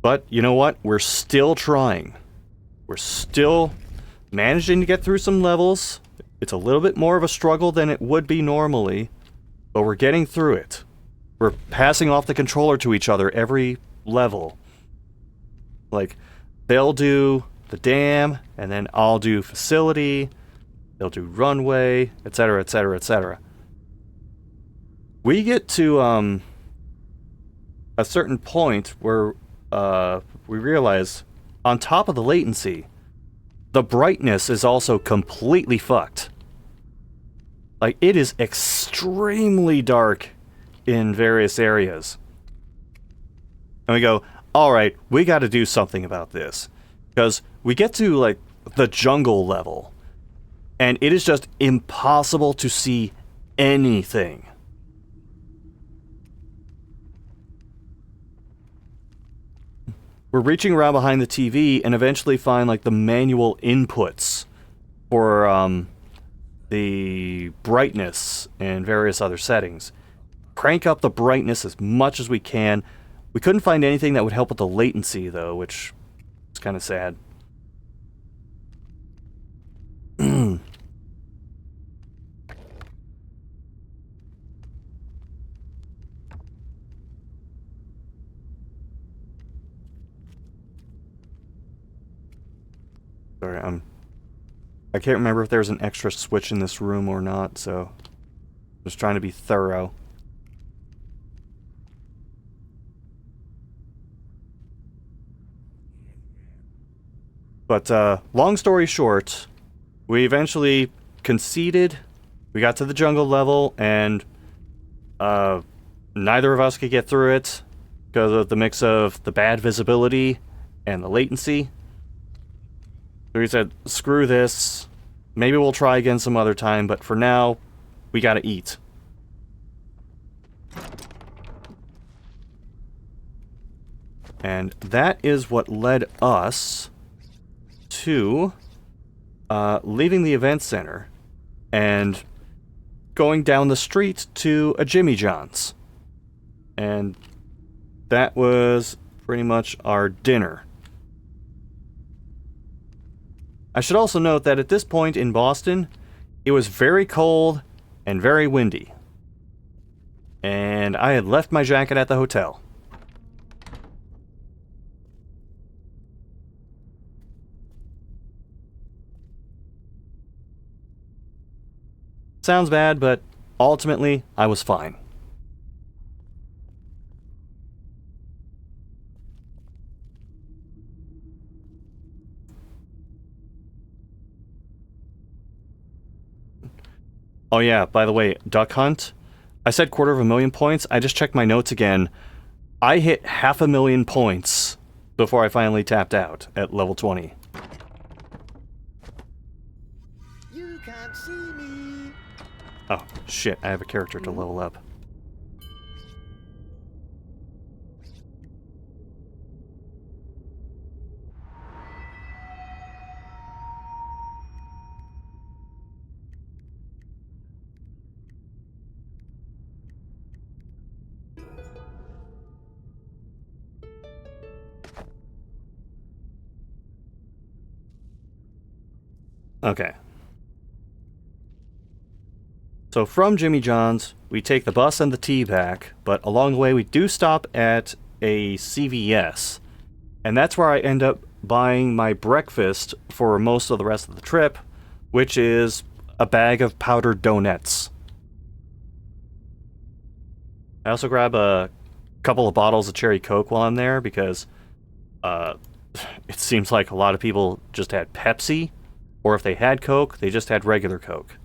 But you know what? We're still trying. We're still managing to get through some levels. It's a little bit more of a struggle than it would be normally, but we're getting through it. We're passing off the controller to each other every level. Like, they'll do the dam, and then I'll do facility, they'll do runway, etc., etc., etc. We get to a certain point where we realize, on top of the latency, the brightness is also completely fucked. Like, it is extremely dark in various areas. And we go, alright, we gotta do something about this. Because we get to, like, the jungle level, and it is just impossible to see anything. We're reaching around behind the TV and eventually find, like, the manual inputs for the brightness and various other settings. Crank up the brightness as much as we can. We couldn't find anything that would help with the latency, though, which is kind of sad. Sorry, I can't remember if there's an extra switch in this room or not, so just trying to be thorough. But long story short, we eventually conceded. We got to the jungle level, and neither of us could get through it because of the mix of the bad visibility and the latency. So we said, screw this. Maybe we'll try again some other time, but for now, we gotta eat. And that is what led us to leaving the event center and going down the street to a Jimmy John's. And that was pretty much our dinner. I should also note that at this point in Boston, it was very cold and very windy. And I had left my jacket at the hotel. Sounds bad, but ultimately, I was fine. Oh yeah, by the way, Duck Hunt, I said 250,000 points. I just checked my notes again. I hit 500,000 points before I finally tapped out at level 20. You can't see me. Oh, shit, I have a character to level up. Okay. So from Jimmy John's, we take the bus and the T back, but along the way we do stop at a CVS. And that's where I end up buying my breakfast for most of the rest of the trip, which is a bag of powdered donuts. I also grab a couple of bottles of cherry Coke while I'm there because it seems like a lot of people just had Pepsi, or if they had Coke, they just had regular Coke.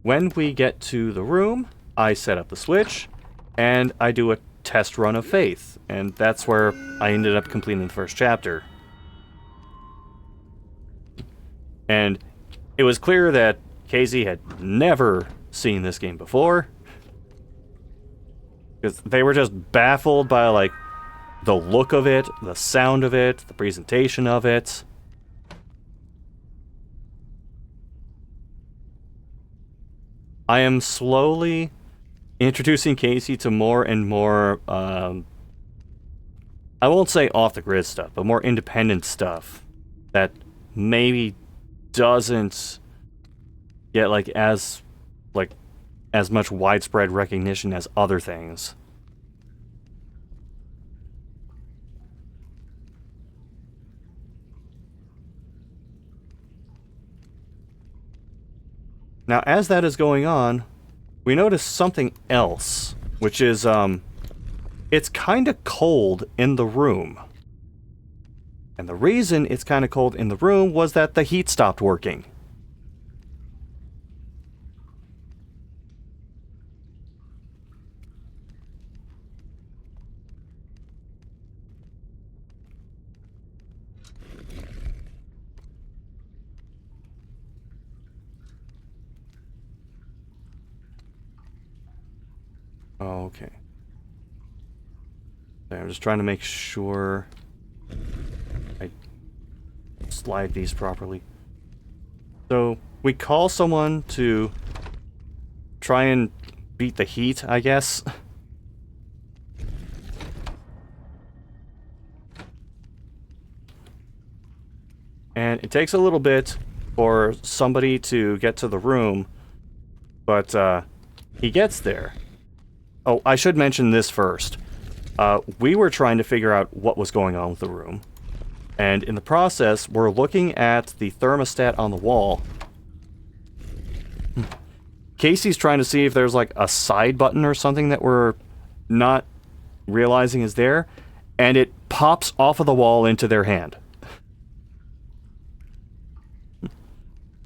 When we get to the room, I set up the switch, and I do a test run of Faith, and that's where I ended up completing the first chapter. And it was clear that Casey had never seen this game before, because they were just baffled by, like, the look of it, the sound of it, the presentation of it. I am slowly introducing Casey to more and more, I won't say off-the-grid stuff, but more independent stuff that maybe doesn't get, as much widespread recognition as other things. Now, as that is going on, we notice something else, which is, it's kind of cold in the room. And the reason it's kind of cold in the room was that the heat stopped working. Okay. I'm just trying to make sure I slide these properly. So, we call someone to try and beat the heat, I guess. And it takes a little bit for somebody to get to the room, but he gets there. Oh, I should mention this first. We were trying to figure out what was going on with the room. And in the process, we're looking at the thermostat on the wall. Casey's trying to see if there's like a side button or something that we're not realizing is there. And it pops off of the wall into their hand.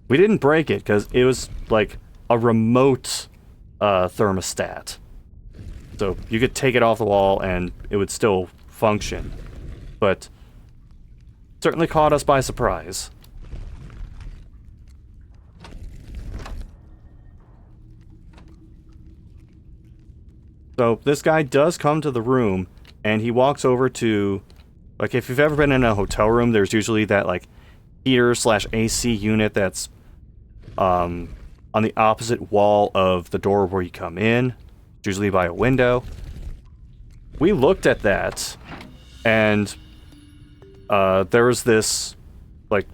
We didn't break it because it was like a remote thermostat. So you could take it off the wall and it would still function. But certainly caught us by surprise. So this guy does come to the room and he walks over to, like, if you've ever been in a hotel room, there's usually that like heater/AC unit that's on the opposite wall of the door where you come in. Usually by a window. We looked at that, and there was this, like,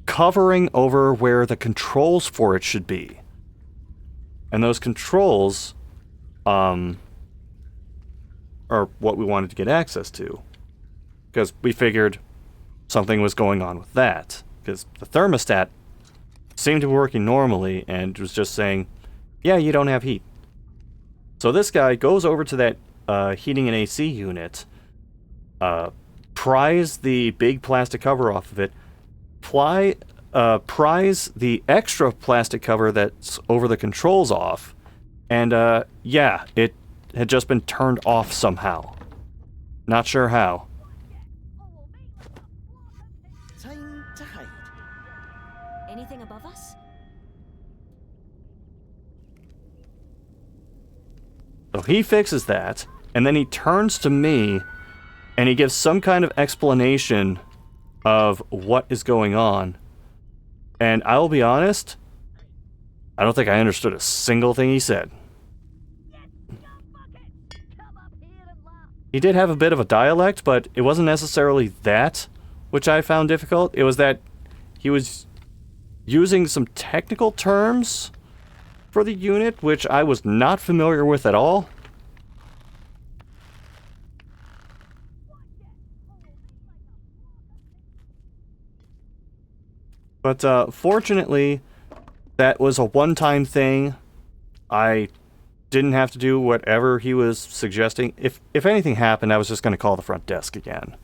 covering over where the controls for it should be. And those controls, are what we wanted to get access to. Because we figured something was going on with that. Because the thermostat seemed to be working normally, and was just saying, yeah, you don't have heat. So this guy goes over to that heating and AC unit, pries the big plastic cover off of it, pries the extra plastic cover that's over the controls off, and yeah, it had just been turned off somehow. Not sure how. Time to hide. Anything above us? So he fixes that, and then he turns to me, and he gives some kind of explanation of what is going on. And I'll be honest, I don't think I understood a single thing he said. He did have a bit of a dialect, but it wasn't necessarily that which I found difficult. It was that he was using some technical terms for the unit, which I was not familiar with at all. But fortunately, that was a one-time thing. I didn't have to do whatever he was suggesting. If anything happened, I was just going to call the front desk again.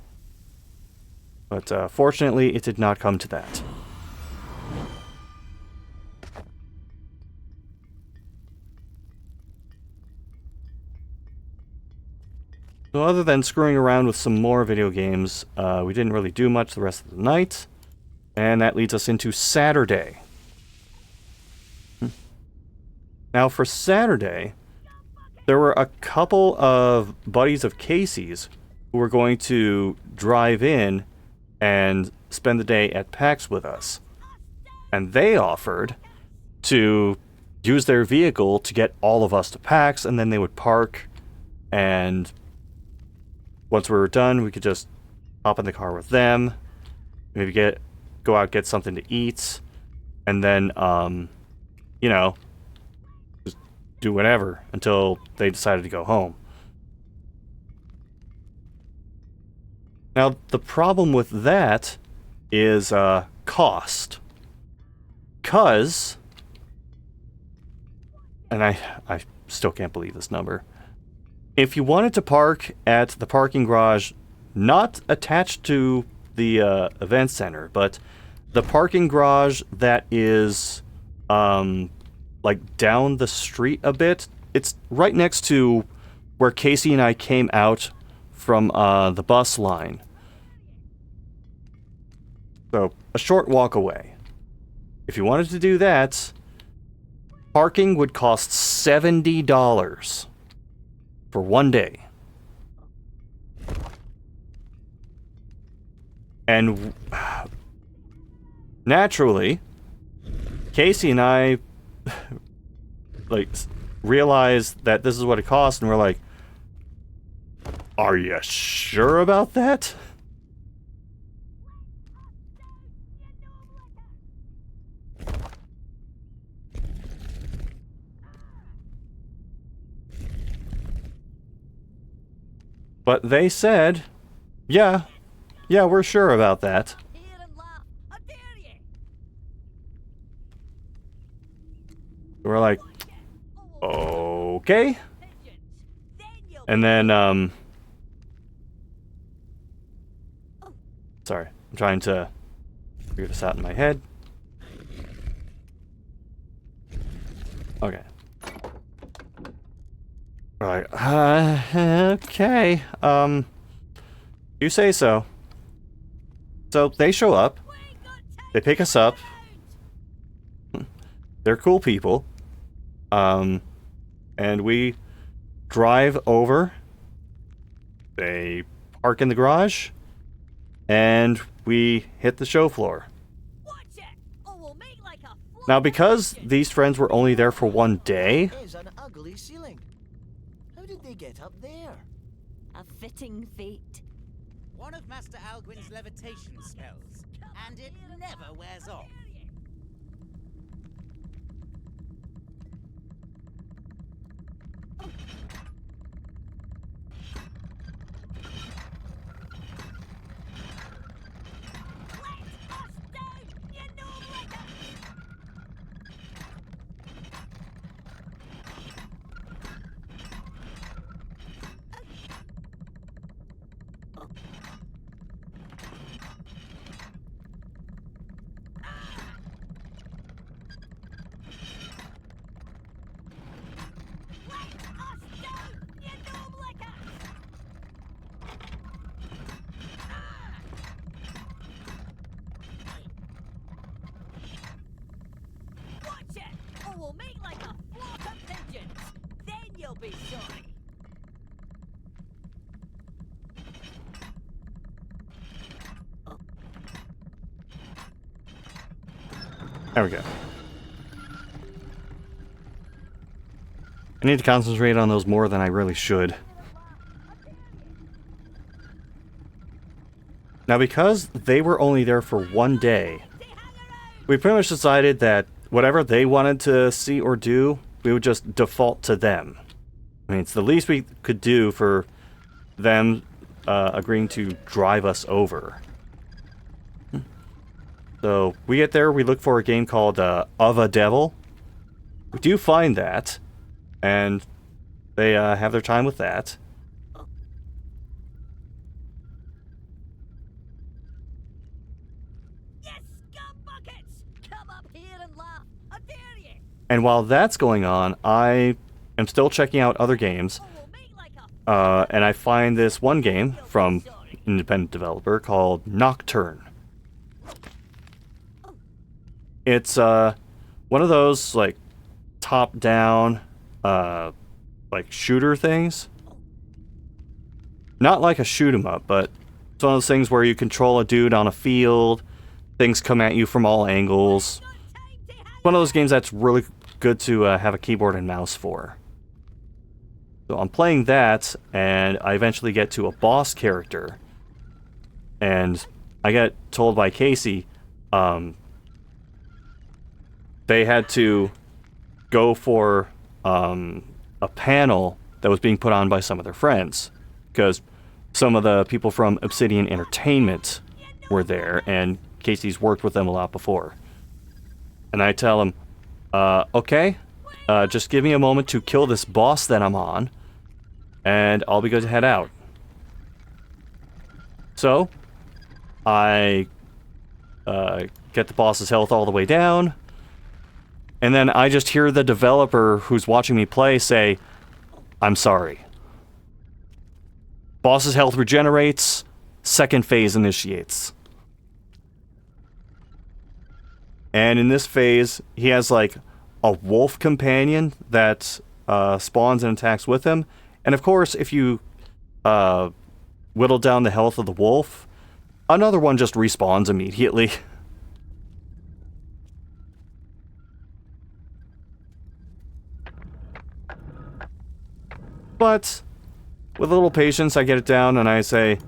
But fortunately, it did not come to that. So other than screwing around with some more video games, we didn't really do much the rest of the night. And that leads us into Saturday. Now for Saturday, there were a couple of buddies of Casey's who were going to drive in and spend the day at PAX with us. And they offered to use their vehicle to get all of us to PAX, and then they would park, and once we were done, we could just hop in the car with them, maybe go out, get something to eat, and then, you know, just do whatever until they decided to go home. Now, the problem with that is cost. 'Cause, and I still can't believe this number, if you wanted to park at the parking garage not attached to the event center, but the parking garage that is like down the street a bit, it's right next to where Casey and I came out from the bus line. So, a short walk away. If you wanted to do that, parking would cost $70 for one day. And naturally, Casey and I like realized that this is what it costs, and we're like, "Are you sure about that?" But they said, yeah, we're sure about that. Here and laugh. How dare you? We're like, okay. Then you'll And then, sorry, I'm trying to figure this out in my head. Okay. We're like, okay, you say so. So they show up, they pick us up, they're cool people, and we drive over, they park in the garage, and we hit the show floor. watch it, or we'll make like a Now, because these friends were only there for one day, There's an ugly ceiling. How did they get up there? a fitting fate. One of Master Alguin's levitation spells, and it never wears off. Watch it, or we'll make like a flock of pigeons. Then you'll be sorry. there we go. I need to concentrate on those more than I really should. Now, because they were only there for one day, we pretty much decided that whatever they wanted to see or do, we would just default to them. I mean, it's the least we could do for them agreeing to drive us over. So, we get there, we look for a game called Of a Devil. We do find that, and they have their time with that. Yes, scum buckets! Come up here and laugh. How dare you? And while that's going on, I am still checking out other games. Or we'll make like a And I find this one game from an independent developer called Nocturne. It's one of those like top-down like shooter things. Not like a shoot 'em up, but it's one of those things where you control a dude on a field. Things come at you from all angles. One of those games that's really good to have a keyboard and mouse for. So I'm playing that, and I eventually get to a boss character. And I get told by Casey, they had to go for a panel that was being put on by some of their friends. Because some of the people from Obsidian Entertainment were there, and Casey's worked with them a lot before. And I tell him, okay, just give me a moment to kill this boss that I'm on, and I'll be good to head out. So, I get the boss's health all the way down, and then I just hear the developer who's watching me play say, "I'm sorry." Boss's health regenerates, second phase initiates. And in this phase, he has like a wolf companion that spawns and attacks with him. And of course, if you whittle down the health of the wolf, another one just respawns immediately. But with a little patience, I get it down and I say,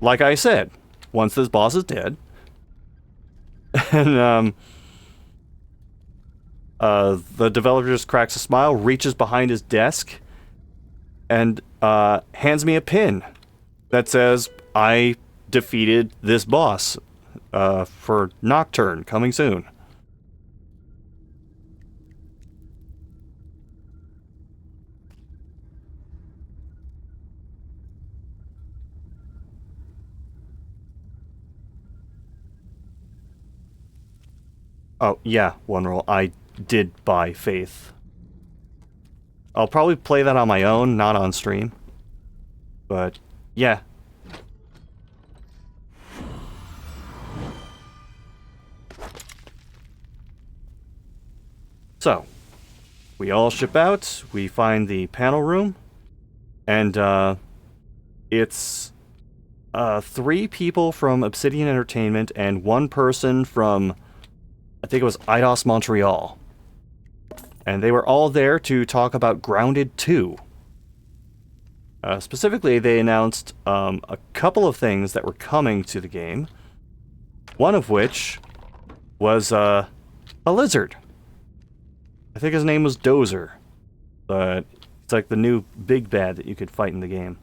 like I said, once this boss is dead, and the developer just cracks a smile, reaches behind his desk, and hands me a pin that says, I defeated this boss for Nocturne, coming soon. Oh, yeah, one roll. I did buy Faith. I'll probably play that on my own, not on stream. But, yeah. So, we all ship out, we find the panel room, and, it's 3 people from Obsidian Entertainment and 1 person from, I think it was Eidos Montreal. And they were all there to talk about Grounded 2. Specifically, they announced a couple of things that were coming to the game. One of which was a lizard. I think his name was Dozer. But it's like the new big bad that you could fight in the game.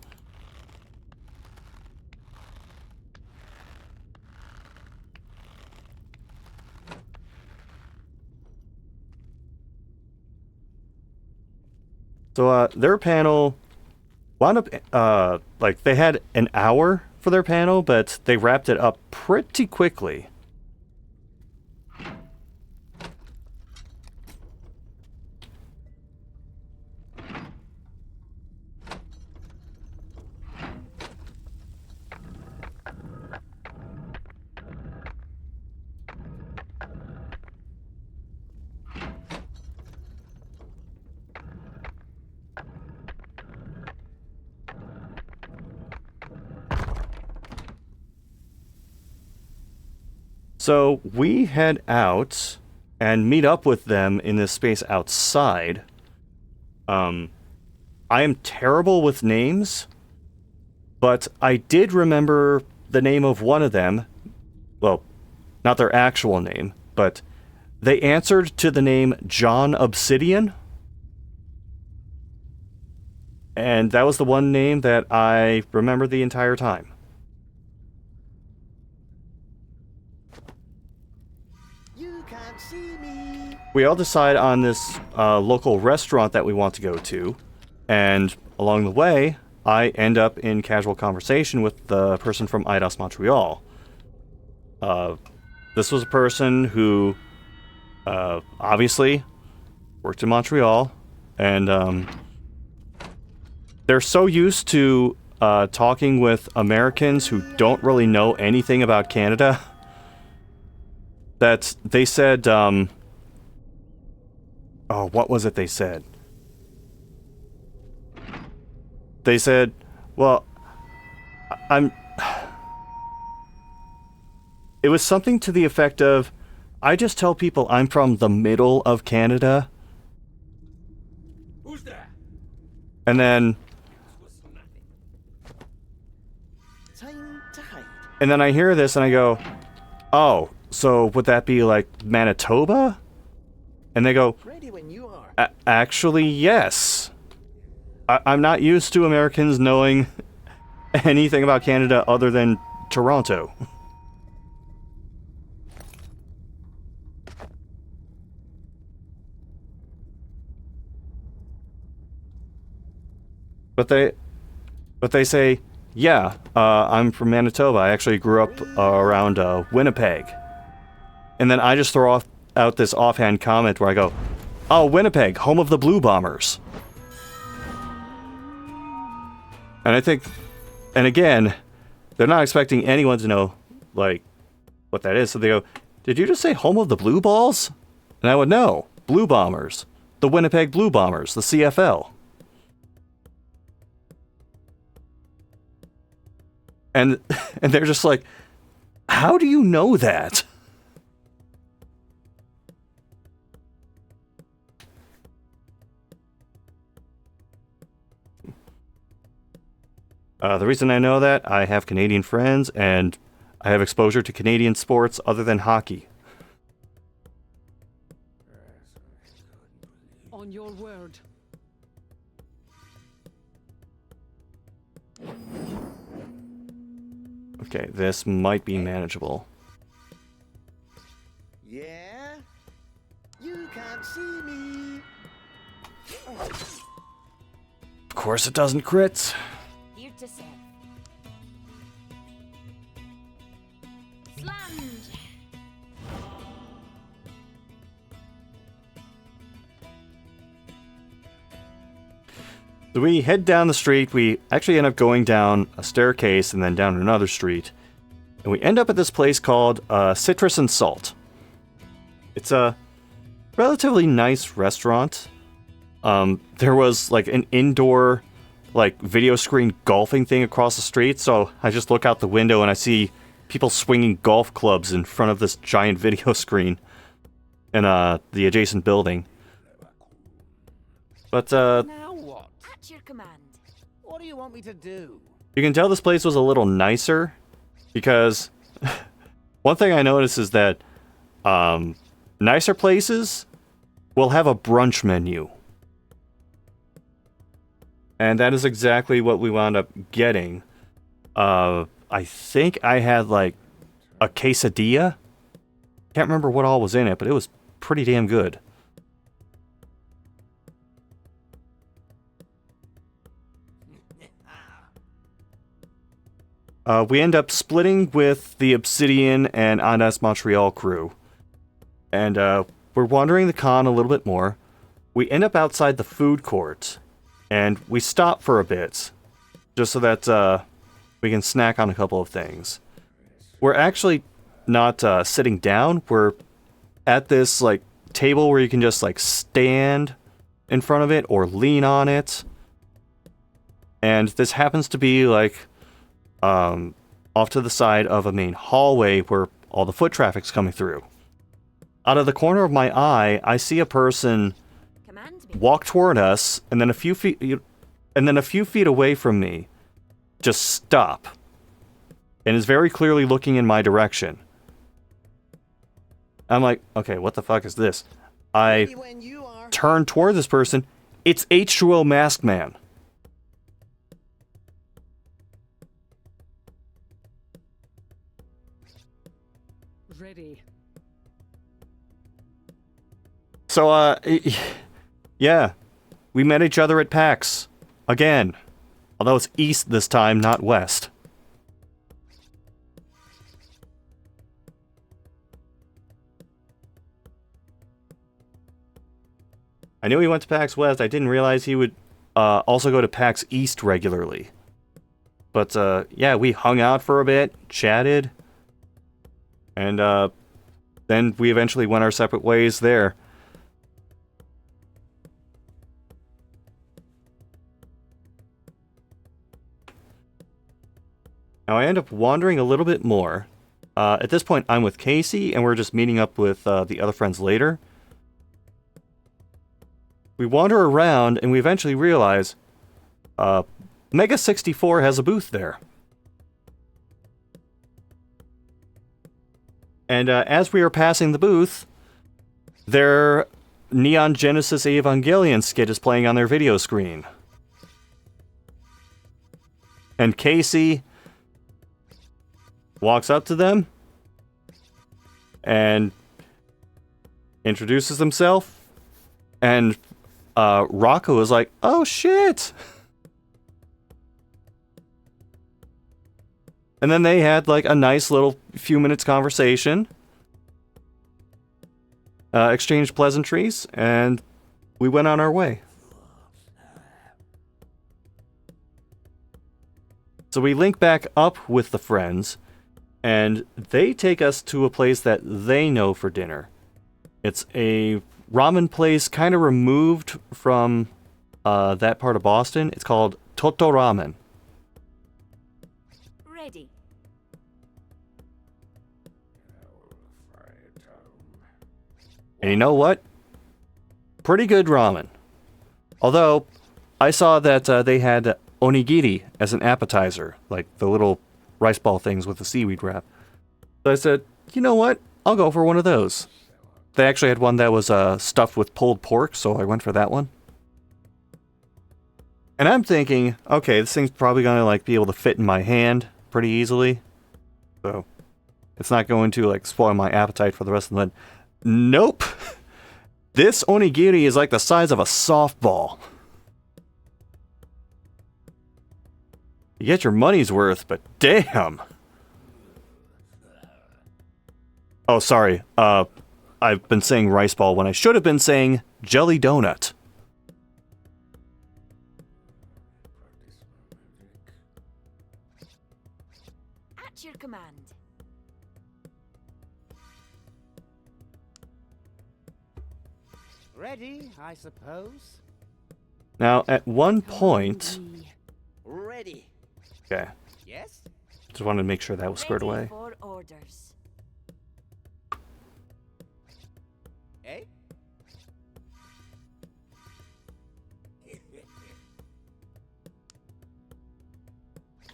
So, their panel wound up, like, they had an hour for their panel, but they wrapped it up pretty quickly. So we head out and meet up with them in this space outside. I am terrible with names, but I did remember the name of one of them. Well, not their actual name, but they answered to the name John Obsidian. And that was the one name that I remember the entire time. We all decide on this local restaurant that we want to go to, and along the way, I end up in casual conversation with the person from Eidos Montreal. This was a person who obviously worked in Montreal, and they're so used to talking with Americans who don't really know anything about Canada that they said, oh, what was it they said? They said, well, it was something to the effect of, I just tell people I'm from the middle of Canada. Who's there? And then Time to hide. And then I hear this and I go, oh, so would that be like Manitoba? And they go, Ready when you are. actually, yes. I'm not used to Americans knowing anything about Canada other than Toronto. But they say, yeah, I'm from Manitoba. I actually grew up around Winnipeg. And then I just throw out this offhand comment where I go, oh, Winnipeg, home of the Blue Bombers. And I think, and again, they're not expecting anyone to know, like, what that is. So they go, did you just say home of the Blue Balls? And I would know, Blue Bombers. The Winnipeg Blue Bombers, the CFL. And they're just like, how do you know that? The reason I know that, I have Canadian friends, and I have exposure to Canadian sports other than hockey. On your word. Okay, this might be manageable. Yeah? You can't see me. Of course it doesn't crit. Here to serve. Slammed. So we head down the street. We actually end up going down a staircase and then down another street. And we end up at this place called Citrus and Salt. It's a relatively nice restaurant. There was like an indoor like video screen golfing thing across the street. So I just look out the window and I see people swinging golf clubs in front of this giant video screen in the adjacent building. But Now what? At your command. What do you want me to do? you can tell this place was a little nicer because one thing I noticed is that nicer places will have a brunch menu. And that is exactly what we wound up getting. I think I had like a quesadilla. Can't remember what all was in it, but it was pretty damn good. We end up splitting with the Obsidian and Andes Montreal crew. And we're wandering the con a little bit more. We end up outside the food court. And we stop for a bit. Just so that we can snack on a couple of things. We're actually not sitting down. We're at this like table where you can just like stand in front of it or lean on it. And this happens to be like off to the side of a main hallway where all the foot traffic's coming through. Out of the corner of my eye, I see a person Command me. walk toward us, and then a few feet away from me, just stop, and is very clearly looking in my direction. I'm like, okay, what the fuck is this? I Ready when you are. turn toward this person. It's H2O Masked Man. Ready. So, yeah, we met each other at PAX again, although it's east this time, not west. I knew he went to PAX West. I didn't realize he would also go to PAX East regularly. But yeah, we hung out for a bit, chatted, and then we eventually went our separate ways there. Now I end up wandering a little bit more. At this point, I'm with Casey, and we're just meeting up with the other friends later. We wander around, and we eventually realize Mega 64 has a booth there. And as we are passing the booth, their Neon Genesis Evangelion skit is playing on their video screen. And Casey walks up to them and introduces himself, and Rocco is like, "Oh shit!" And then they had like a nice little few minutes conversation, exchanged pleasantries, and we went on our way. So we link back up with the friends, and they take us to a place that they know for dinner. It's a ramen place kind of removed from that part of Boston. It's called Toto Ramen. Ready. And you know what? Pretty good ramen. Although, I saw that they had onigiri as an appetizer, like the little rice ball things with the seaweed wrap. So I said, you know what? I'll go for one of those. They actually had one that was stuffed with pulled pork, so I went for that one. And I'm thinking, okay, this thing's probably gonna like be able to fit in my hand pretty easily. So, it's not going to like spoil my appetite for the rest of the night. Nope. This onigiri is like the size of a softball. You get your money's worth, but damn. Oh, sorry. I've been saying rice ball when I should have been saying jelly donut. At your command. Ready, I suppose. Now, at one point... Ready. Okay. Yes? Just wanted to make sure that was squared Ready away. for orders. Eh?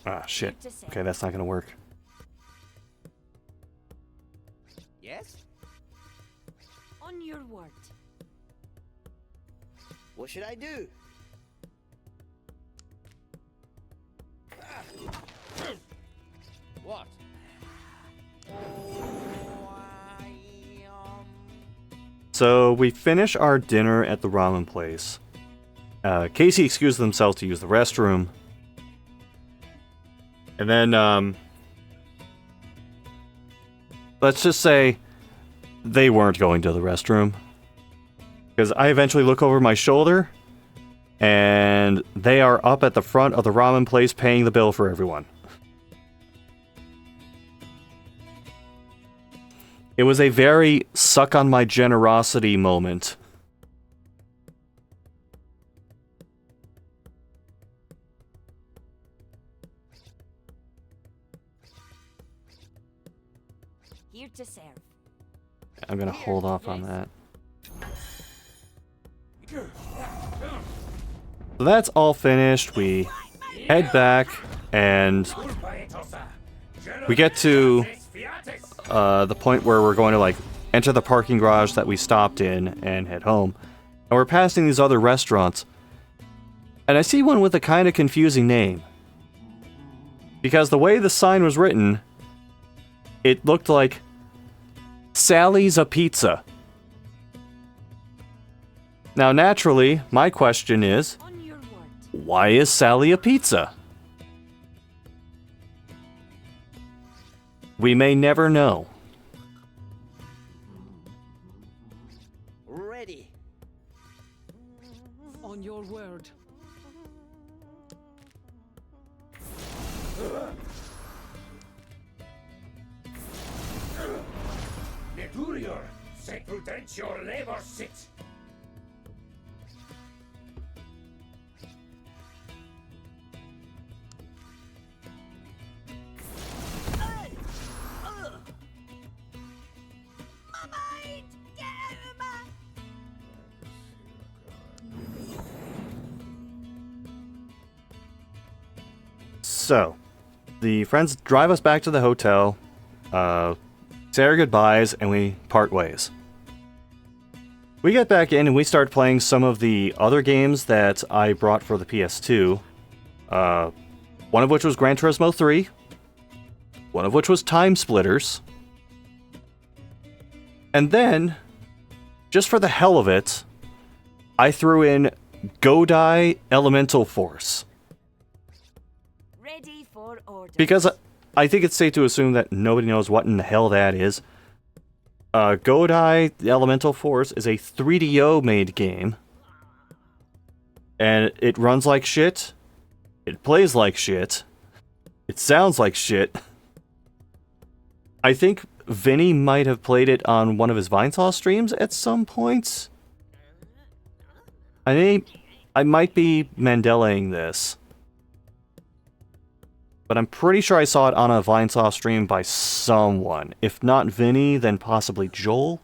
Ah, shit. Okay, that's not gonna work. Yes? On your word. What should I do? What? So, we finish our dinner at the ramen place. Casey excused themselves to use the restroom. And then, let's just say they weren't going to the restroom. Because I eventually look over my shoulder, and they are up at the front of the ramen place paying the bill for everyone. It was a very suck on my generosity moment. Here to serve. I'm gonna hold off on that. So that's all finished. We head back, and we get to the point where we're going to like enter the parking garage that we stopped in and head home. And we're passing these other restaurants, and I see one with a kind of confusing name. Because the way the sign was written, it looked like Sally's a Pizza. Now, naturally, my question is, On your word. why is Sally a pizza? We may never know. Ready. On your word. Neturior, secrutentio labor sit. So, the friends drive us back to the hotel, say our goodbyes, and we part ways. We get back in and we start playing some of the other games that I brought for the PS2. One of which was Gran Turismo 3. One of which was Time Splitters. And then, just for the hell of it, I threw in Godai Elemental Force. Ready for orders. Because I think it's safe to assume that nobody knows what in the hell that is. Godai Elemental Force is a 3DO made game. And it runs like shit. It plays like shit. It sounds like shit. I think Vinny might have played it on one of his Vinesaw streams at some point. I might be Mandelaing this. But I'm pretty sure I saw it on a Vinesaw stream by someone. If not Vinny, then possibly Joel.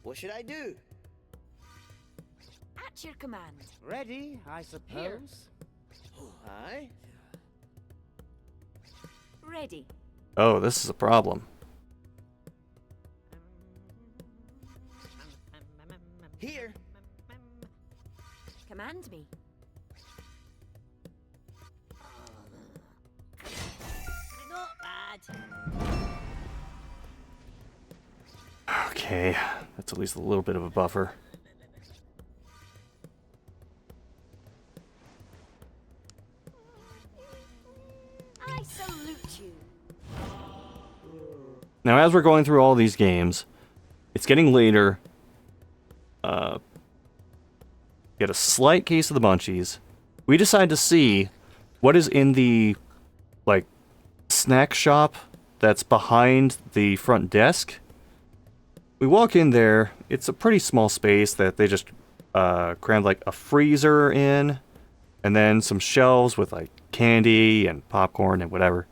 What should I do? At your command. Ready, I suppose. Aye. Ready. Oh, this is a problem. Here. Command me. Not bad. Okay, that's at least a little bit of a buffer. I salute you. Now, as we're going through all these games, it's getting later. Get a slight case of the munchies. We decide to see what is in the, like, snack shop that's behind the front desk. We walk in there. It's a pretty small space that they just crammed, like, a freezer in, and then some shelves with, like, candy and popcorn and whatever.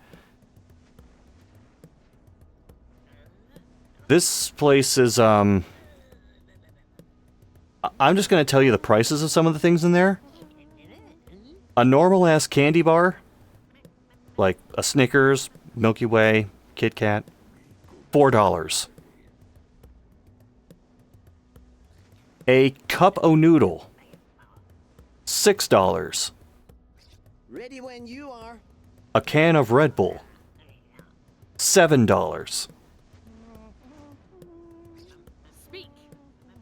This place is, I'm just going to tell you the prices of some of the things in there. A normal-ass candy bar, like a Snickers, Milky Way, Kit Kat, $4. A cup o' noodle, $6. Ready when you are. A can of Red Bull, $7.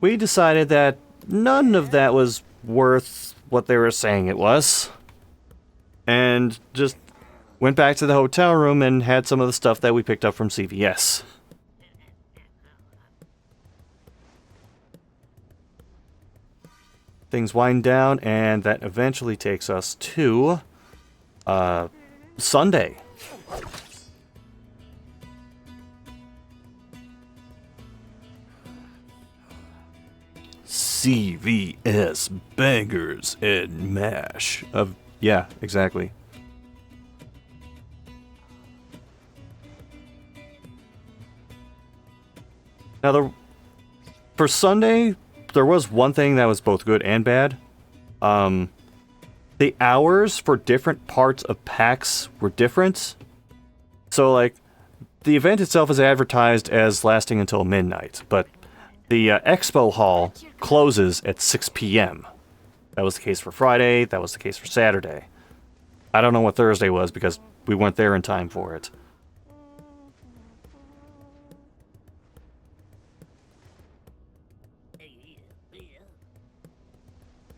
We decided that none of that was worth what they were saying it was. And just went back to the hotel room and had some of the stuff that we picked up from CVS. Things wind down, and that eventually takes us to Sunday. CVS Bangers and Mash. Yeah, exactly. Now, for Sunday, there was one thing that was both good and bad. The hours for different parts of PAX were different. So, like, the event itself is advertised as lasting until midnight, but the expo hall closes at 6 p.m. That was the case for Friday, that was the case for Saturday. I don't know what Thursday was because we weren't there in time for it.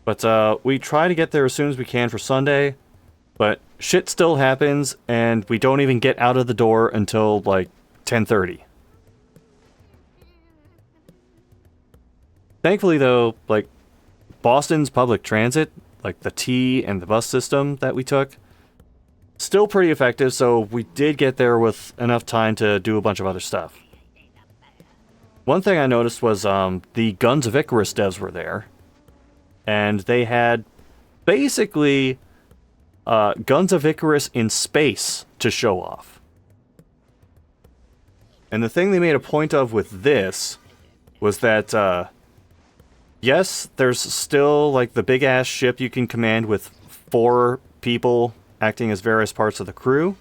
But we try to get there as soon as we can for Sunday, but shit still happens, and we don't even get out of the door until, like, 10:30. Thankfully, though, like, Boston's public transit, like the T and the bus system that we took, still pretty effective, so we did get there with enough time to do a bunch of other stuff. One thing I noticed was the Guns of Icarus devs were there, and they had basically Guns of Icarus in space to show off. And the thing they made a point of with this was that, yes, there's still like the big-ass ship you can command with 4 people acting as various parts of the crew,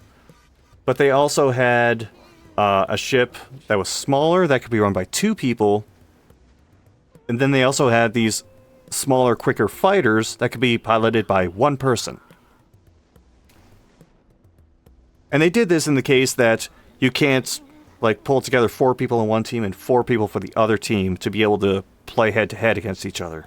but they also had a ship that was smaller that could be run by 2 people, and then they also had these smaller, quicker fighters that could be piloted by 1 person. And they did this in the case that you can't like pull together 4 people on one team and 4 people for the other team to be able to play head-to-head against each other.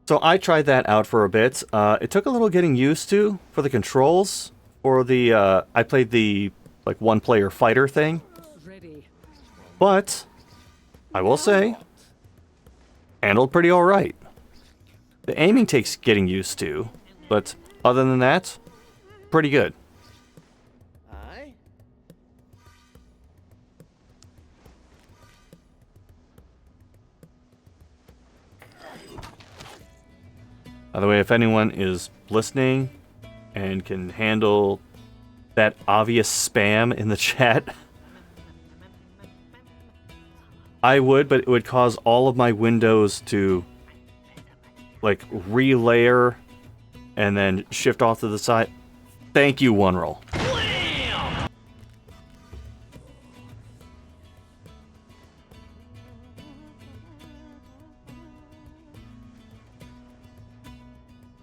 So I tried that out for a bit. It took a little getting used to for the controls. Or the, I played the, like, one-player fighter thing. Ready. But, I will say, handled pretty alright. The aiming takes getting used to, but other than that, pretty good. Aye. By the way, if anyone is listening and can handle that obvious spam in the chat, I would, but it would cause all of my windows to like relayer and then shift off to the side. Thank you, One Roll.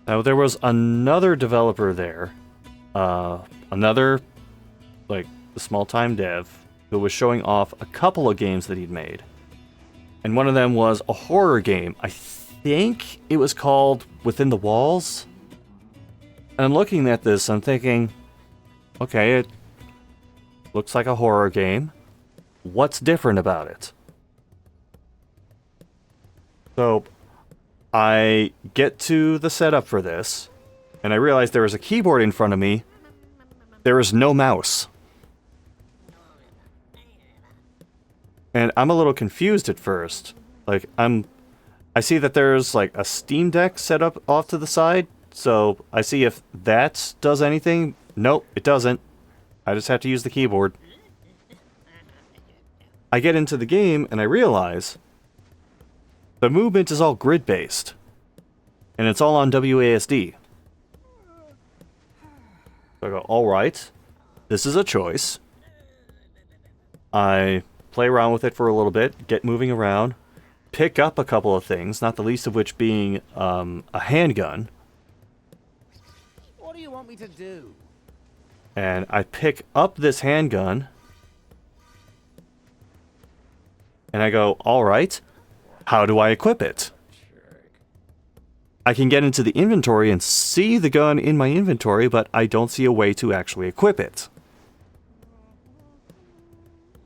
Now, there was another developer there, another, like, small-time dev, who was showing off a couple of games that he'd made. And one of them was a horror game. I think it was called Within the Walls? And I'm looking at this, I'm thinking, okay, it looks like a horror game. What's different about it? So I get to the setup for this, and I realize there is a keyboard in front of me. There is no mouse. And I'm a little confused at first. Like, I see that there's like a Steam Deck set up off to the side, so I see if that does anything. Nope, it doesn't. I just have to use the keyboard. I get into the game, and I realize the movement is all grid-based, and it's all on WASD. So I go, alright, this is a choice. I play around with it for a little bit, get moving around, pick up a couple of things, not the least of which being a handgun. What do you want me to do? And I pick up this handgun, and I go, alright, how do I equip it? I can get into the inventory and see the gun in my inventory, but I don't see a way to actually equip it.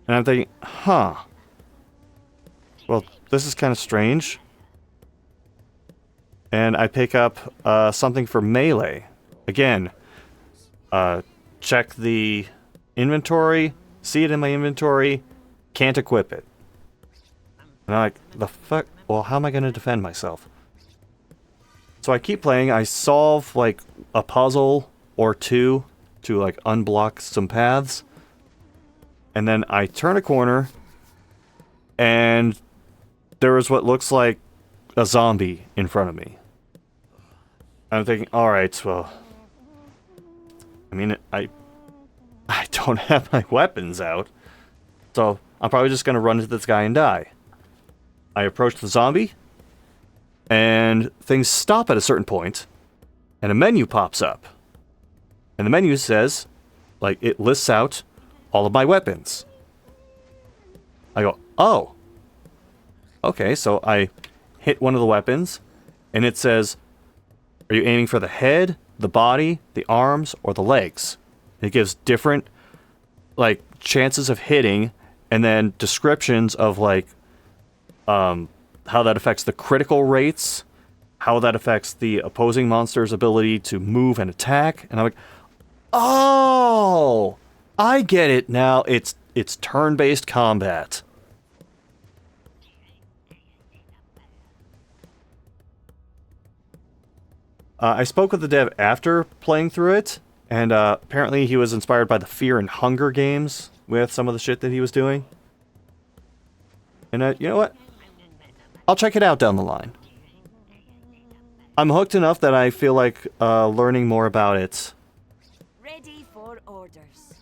And I'm thinking, huh. Well, this is kind of strange. And I pick up something for melee. Again, check the inventory, see it in my inventory, can't equip it. And I'm like, the fuck? Well, how am I going to defend myself? So I keep playing, I solve like a puzzle or two to like unblock some paths. And then I turn a corner, and there is what looks like a zombie in front of me. I'm thinking, alright, well, I mean, I don't have my weapons out, so I'm probably just going to run into this guy and die. I approach the zombie, and things stop at a certain point, and a menu pops up. And the menu says, like, it lists out all of my weapons. I go, oh. Okay, so I hit one of the weapons, and it says, are you aiming for the head, the body, the arms, or the legs? It gives different, like, chances of hitting, and then descriptions of like how that affects the critical rates, how that affects the opposing monster's ability to move and attack. And I'm like, oh, I get it now. It's turn-based combat. I spoke with the dev after playing through it, and apparently he was inspired by the Fear and Hunger games with some of the shit that he was doing. And you know what? I'll check it out down the line. I'm hooked enough that I feel like learning more about it. Ready for orders.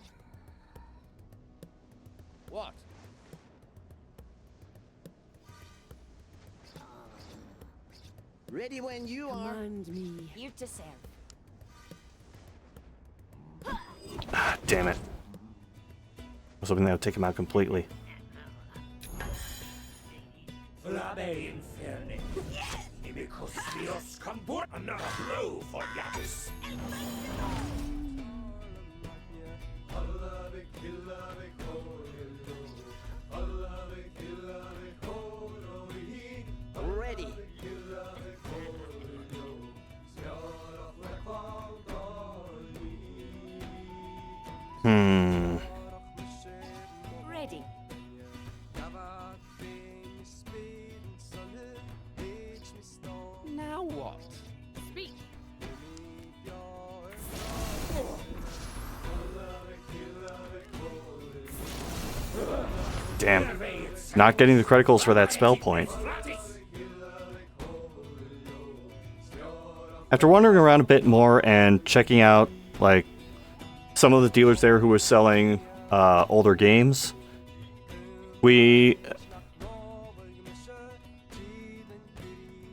What? Ready when you are. Command me. Here to serve. Ah, damn it. I was hoping that would take him out completely. Flabe inferne. Imicus Dios Cambur. Another blow for Yakus. Ready. Ready. Now what? Speak. Damn. Not getting the criticals for that spell point. After wandering around a bit more and checking out, like, some of the dealers there who were selling older games, we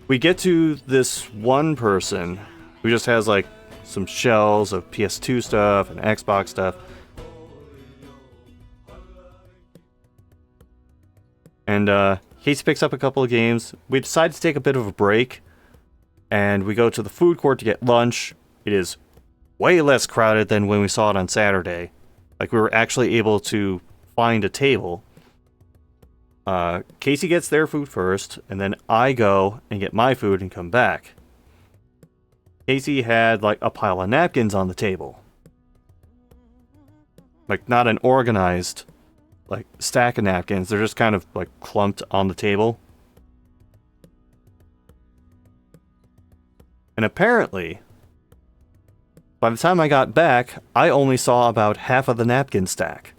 get to this one person who just has, like, some shells of PS2 stuff and Xbox stuff. And Casey picks up a couple of games. We decide to take a bit of a break, and we go to the food court to get lunch. It is way less crowded than when we saw it on Saturday. Like, we were actually able to find a table. Casey gets their food first, and then I go and get my food and come back. Casey had, like, a pile of napkins on the table. Like, not an organized, like, stack of napkins. They're just kind of, like, clumped on the table. And apparently, by the time I got back, I only saw about half of the napkin stack.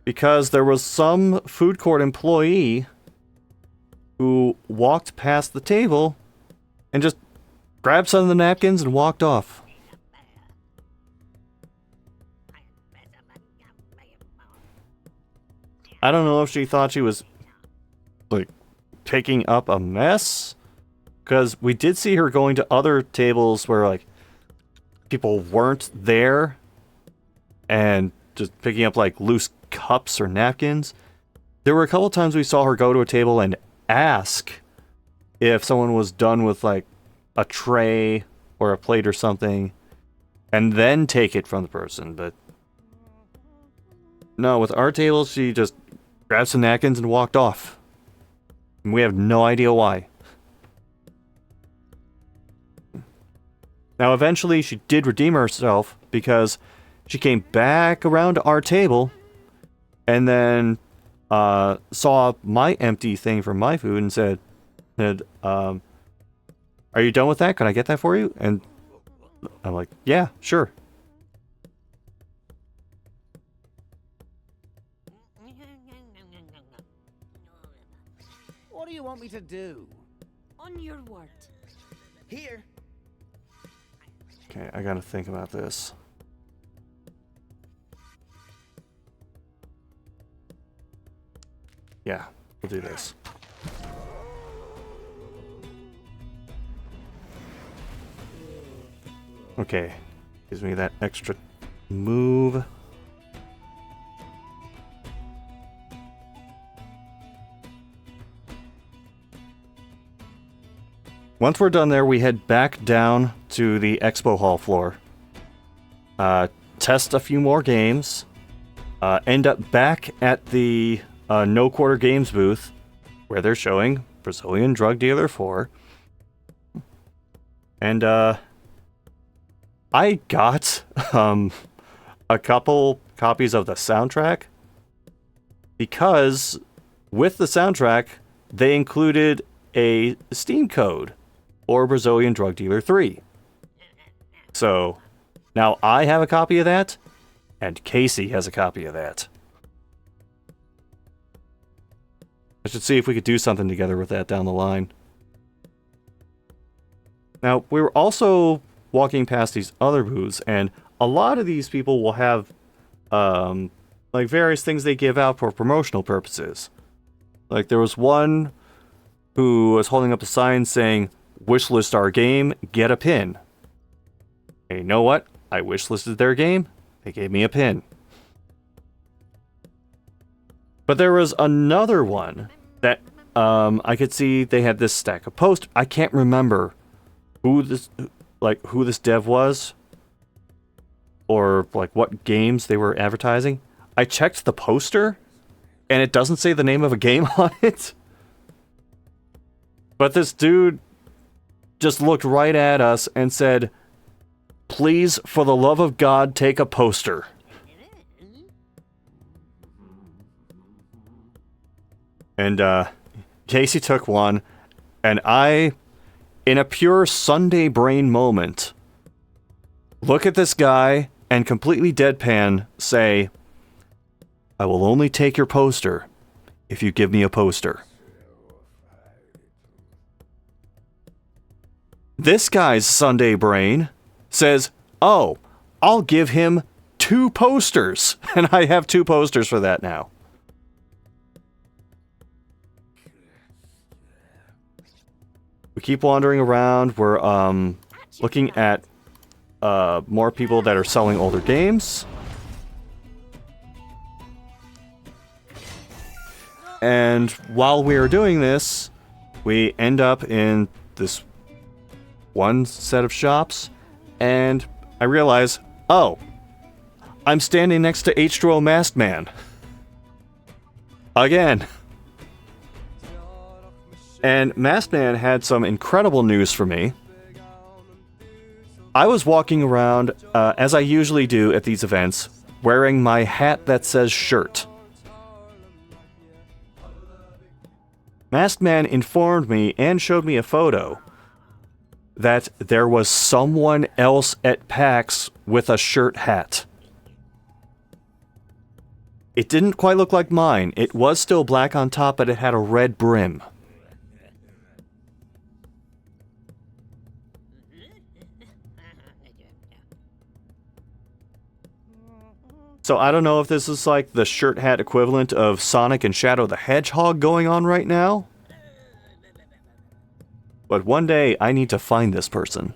Because there was some food court employee who walked past the table and just grabbed some of the napkins and walked off. I don't know if she thought she was, like, picking up a mess. Because we did see her going to other tables where, like, people weren't there and just picking up, like, loose cups or napkins. There were a couple times we saw her go to a table and ask if someone was done with, like, a tray or a plate or something, and then take it from the person. But no, with our table, she just grabbed some napkins and walked off. And we have no idea why. Now, eventually, she did redeem herself because she came back around to our table and then saw my empty thing for my food and said, are you done with that? Can I get that for you? And I'm like, yeah, sure. What do you want me to do? On your word. Here. Okay, I gotta think about this. Yeah, we'll do this. Okay, gives me that extra move. Once we're done there, we head back down to the expo hall floor. Test a few more games. end up back at the No Quarter Games booth where they're showing Brazilian Drug Dealer 4. And I got a couple copies of the soundtrack because with the soundtrack they included a Steam code for Brazilian Drug Dealer 3. So now I have a copy of that, and Casey has a copy of that. I should see if we could do something together with that down the line. Now, we were also walking past these other booths, and a lot of these people will have like various things they give out for promotional purposes. Like there was one who was holding up a sign saying, "Wishlist our game, get a pin." And you know what? I wishlisted their game. They gave me a pin. But there was another one that I could see they had this stack of posters. I can't remember who this dev was or like what games they were advertising. I checked the poster and it doesn't say the name of a game on it. But this dude just looked right at us and said, "Please, for the love of God, take a poster." And Casey took one, and I, in a pure Sunday brain moment, look at this guy and completely deadpan say, "I will only take your poster if you give me a poster." This guy's Sunday brain says, "Oh, I'll give him 2 posters." And I have 2 posters for that now. We keep wandering around. We're looking at more people that are selling older games. And while we are doing this, we end up in this one set of shops, and I realize, oh, I'm standing next to H2O Masked Man. Again. And Masked Man had some incredible news for me. I was walking around, as I usually do at these events, wearing my hat that says shirt. Masked Man informed me and showed me a photo that there was someone else at PAX with a shirt hat. It didn't quite look like mine. It was still black on top, but it had a red brim. So I don't know if this is like the shirt hat equivalent of Sonic and Shadow the Hedgehog going on right now. But one day I need to find this person.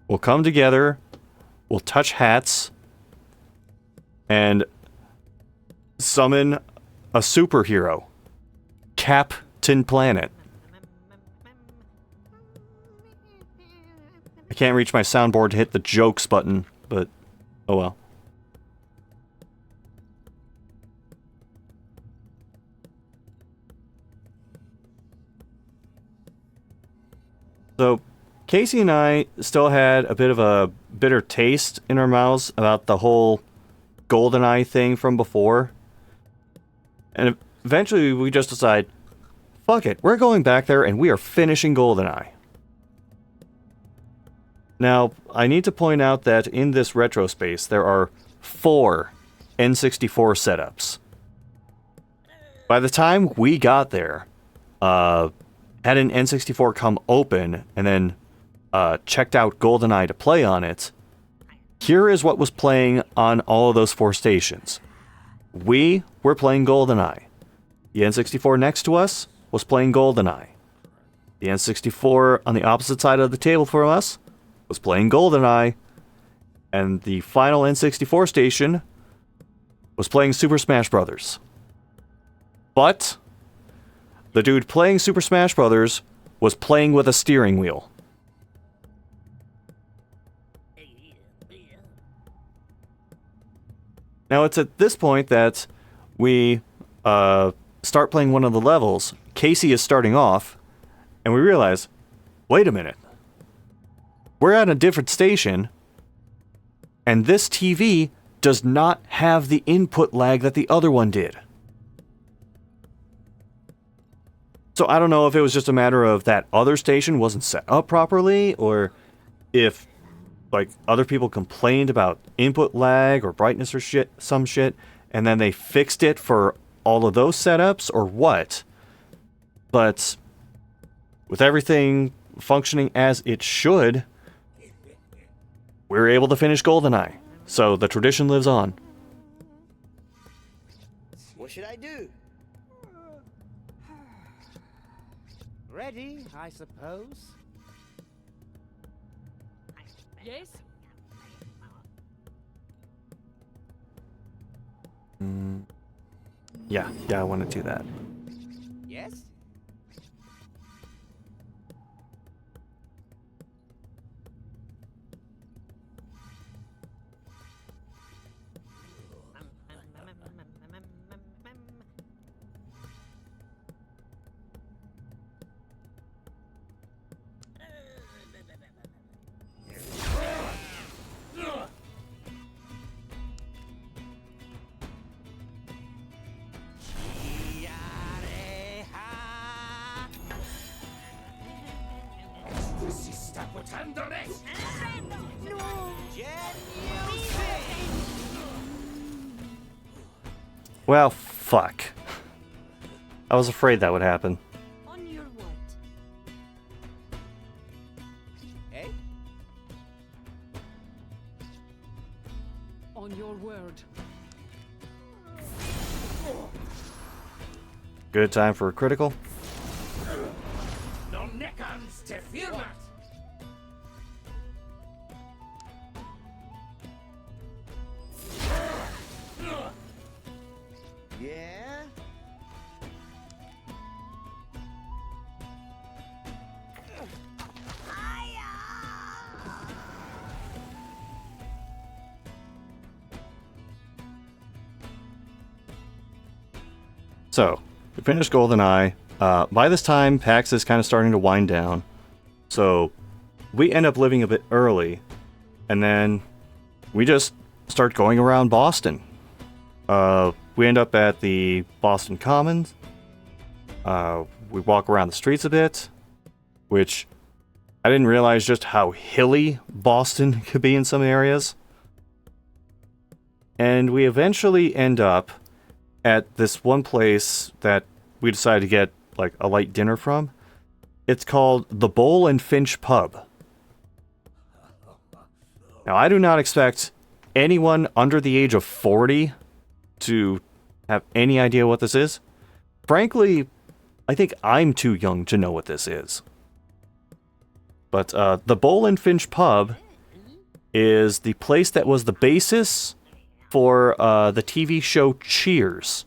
We'll come together, we'll touch hats, and summon a superhero. Captain Planet. I can't reach my soundboard to hit the jokes button, but oh well. So, Casey and I still had a bit of a bitter taste in our mouths about the whole GoldenEye thing from before. And eventually we just decide, fuck it, we're going back there and we are finishing GoldenEye. Now, I need to point out that in this retro space, there are 4 N64 setups. By the time we got there, had an N64 come open and then checked out GoldenEye to play on it, here is what was playing on all of those 4 stations. We were playing GoldenEye. The N64 next to us was playing GoldenEye. The N64 on the opposite side of the table from us was playing GoldenEye. And the final N64 station was playing Super Smash Bros. But the dude playing Super Smash Brothers was playing with a steering wheel. Now it's at this point that we start playing one of the levels. Casey is starting off, and we realize, wait a minute. We're at a different station, and this TV does not have the input lag that the other one did. So I don't know if it was just a matter of that other station wasn't set up properly, or if like other people complained about input lag or brightness or some shit, and then they fixed it for all of those setups, or what. But with everything functioning as it should, we were able to finish GoldenEye. So the tradition lives on. What should I do? Ready, I suppose. Yes? Yeah, I want to do that. Yes? Si sta portando me. Well, fuck. I was afraid that would happen. On your word. Eh? On your word. Good time for a critical. Non nekans te firmat. Yeah? So, we finished GoldenEye. By this time, PAX is kind of starting to wind down. So, we end up leaving a bit early. And then, we just start going around Boston. We end up at the Boston Commons. We walk around the streets a bit. Which, I didn't realize just how hilly Boston could be in some areas. And we eventually end up at this one place that we decided to get like a light dinner from. It's called the Bowl and Finch Pub. Now, I do not expect anyone under the age of 40 to have any idea what this is. Frankly, I think I'm too young to know what this is. But the Bowl and Finch Pub is the place that was the basis for the TV show Cheers.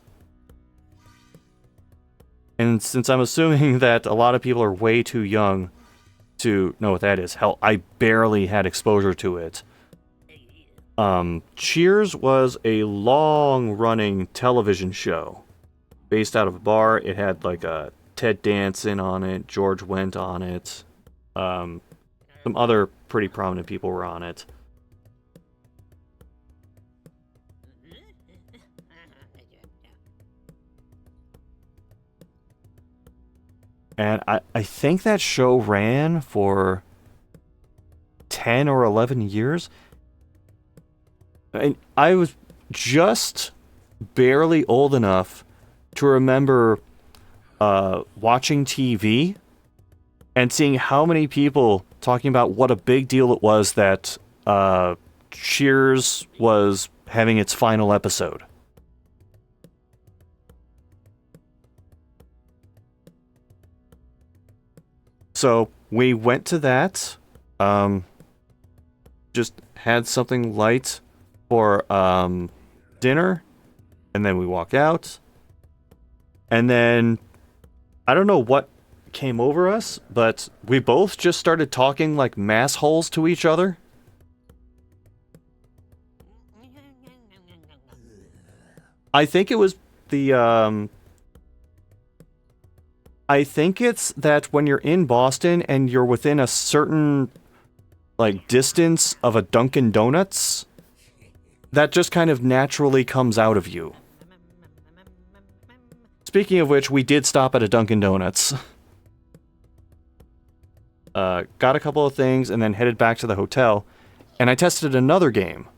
And since I'm assuming that a lot of people are way too young to know what that is, hell, I barely had exposure to it. Cheers was a long-running television show based out of a bar. It had like a Ted Danson on it, George Wendt on it, some other pretty prominent people were on it. And I think that show ran for 10 or 11 years. And I was just barely old enough to remember watching TV and seeing how many people talking about what a big deal it was that Cheers was having its final episode. So we went to that, just had something light for dinner, and then we walk out. And then, I don't know what came over us, but we both just started talking like massholes to each other. I think it was the, I think it's that when you're in Boston and you're within a certain, like, distance of a Dunkin' Donuts, that just kind of naturally comes out of you. Speaking of which, we did stop at a Dunkin' Donuts. Got a couple of things and then headed back to the hotel, and I tested another game.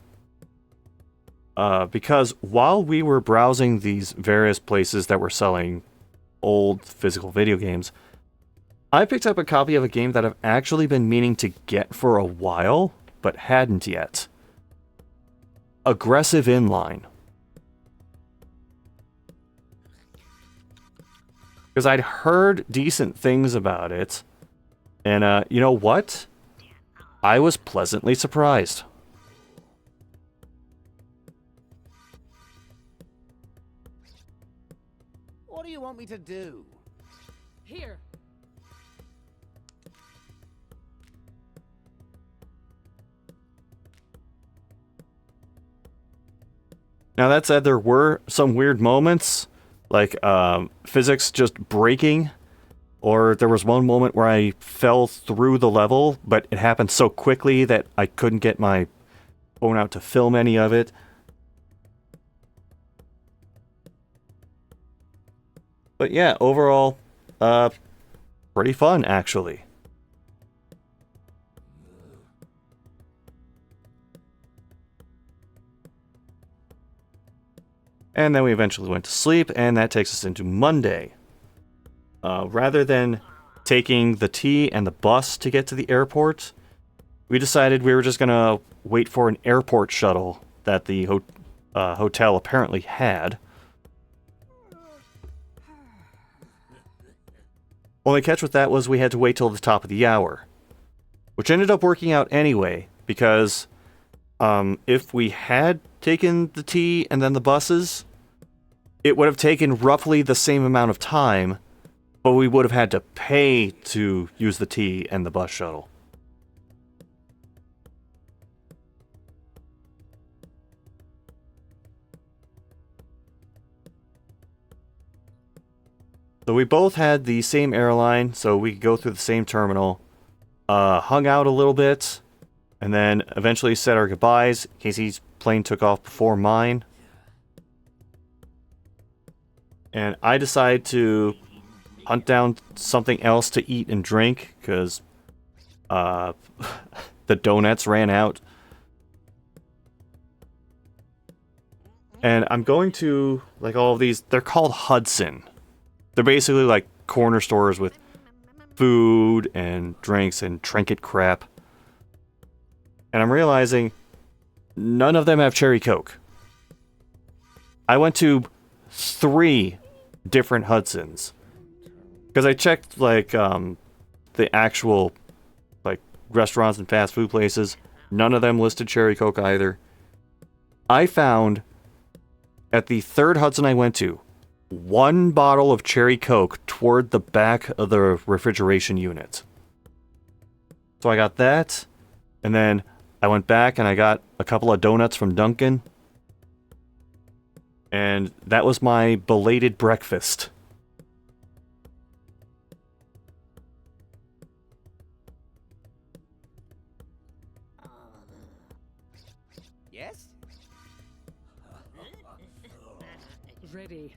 Because while we were browsing these various places that were selling old physical video games, I picked up a copy of a game that I've actually been meaning to get for a while, but hadn't yet. Aggressive Inline. Because I'd heard decent things about it, and you know what? I was pleasantly surprised. What do you want me to do? Here. Now that said, there were some weird moments, like physics just breaking, or there was one moment where I fell through the level, but it happened so quickly that I couldn't get my phone out to film any of it. But yeah, overall, pretty fun, actually. And then we eventually went to sleep, and that takes us into Monday. Rather than taking the T and the bus to get to the airport, we decided we were just going to wait for an airport shuttle that the hotel apparently had. Only catch with that was we had to wait till the top of the hour, which ended up working out anyway, because if we had taken the T and then the buses, it would have taken roughly the same amount of time, but we would have had to pay to use the T and the bus shuttle. So we both had the same airline, so we could go through the same terminal, hung out a little bit, and then eventually said our goodbyes. Casey's plane took off before mine. And I decided to hunt down something else to eat and drink, because the donuts ran out. And I'm going to, like, all of these, they're called Hudson. They're basically like corner stores with food and drinks and trinket crap. And I'm realizing none of them have cherry Coke. I went to 3 different Hudsons. Because I checked, like, the actual, like, restaurants and fast food places. None of them listed cherry Coke either. I found, at the 3rd Hudson I went to, 1 bottle of cherry Coke toward the back of the refrigeration unit. So I got that, and then I went back and I got a couple of donuts from Dunkin'. And that was my belated breakfast. Yes? Ready.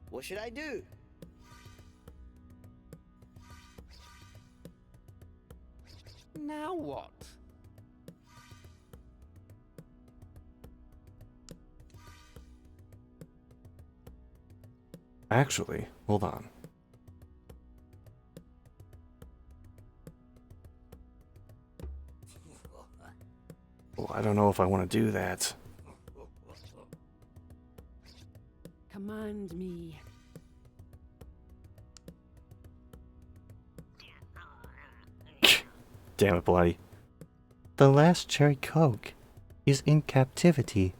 What should I do? Now what? Actually, hold on. Well, I don't know if I want to do that. Command me. Damn it, Bloody. The last cherry Coke is in captivity.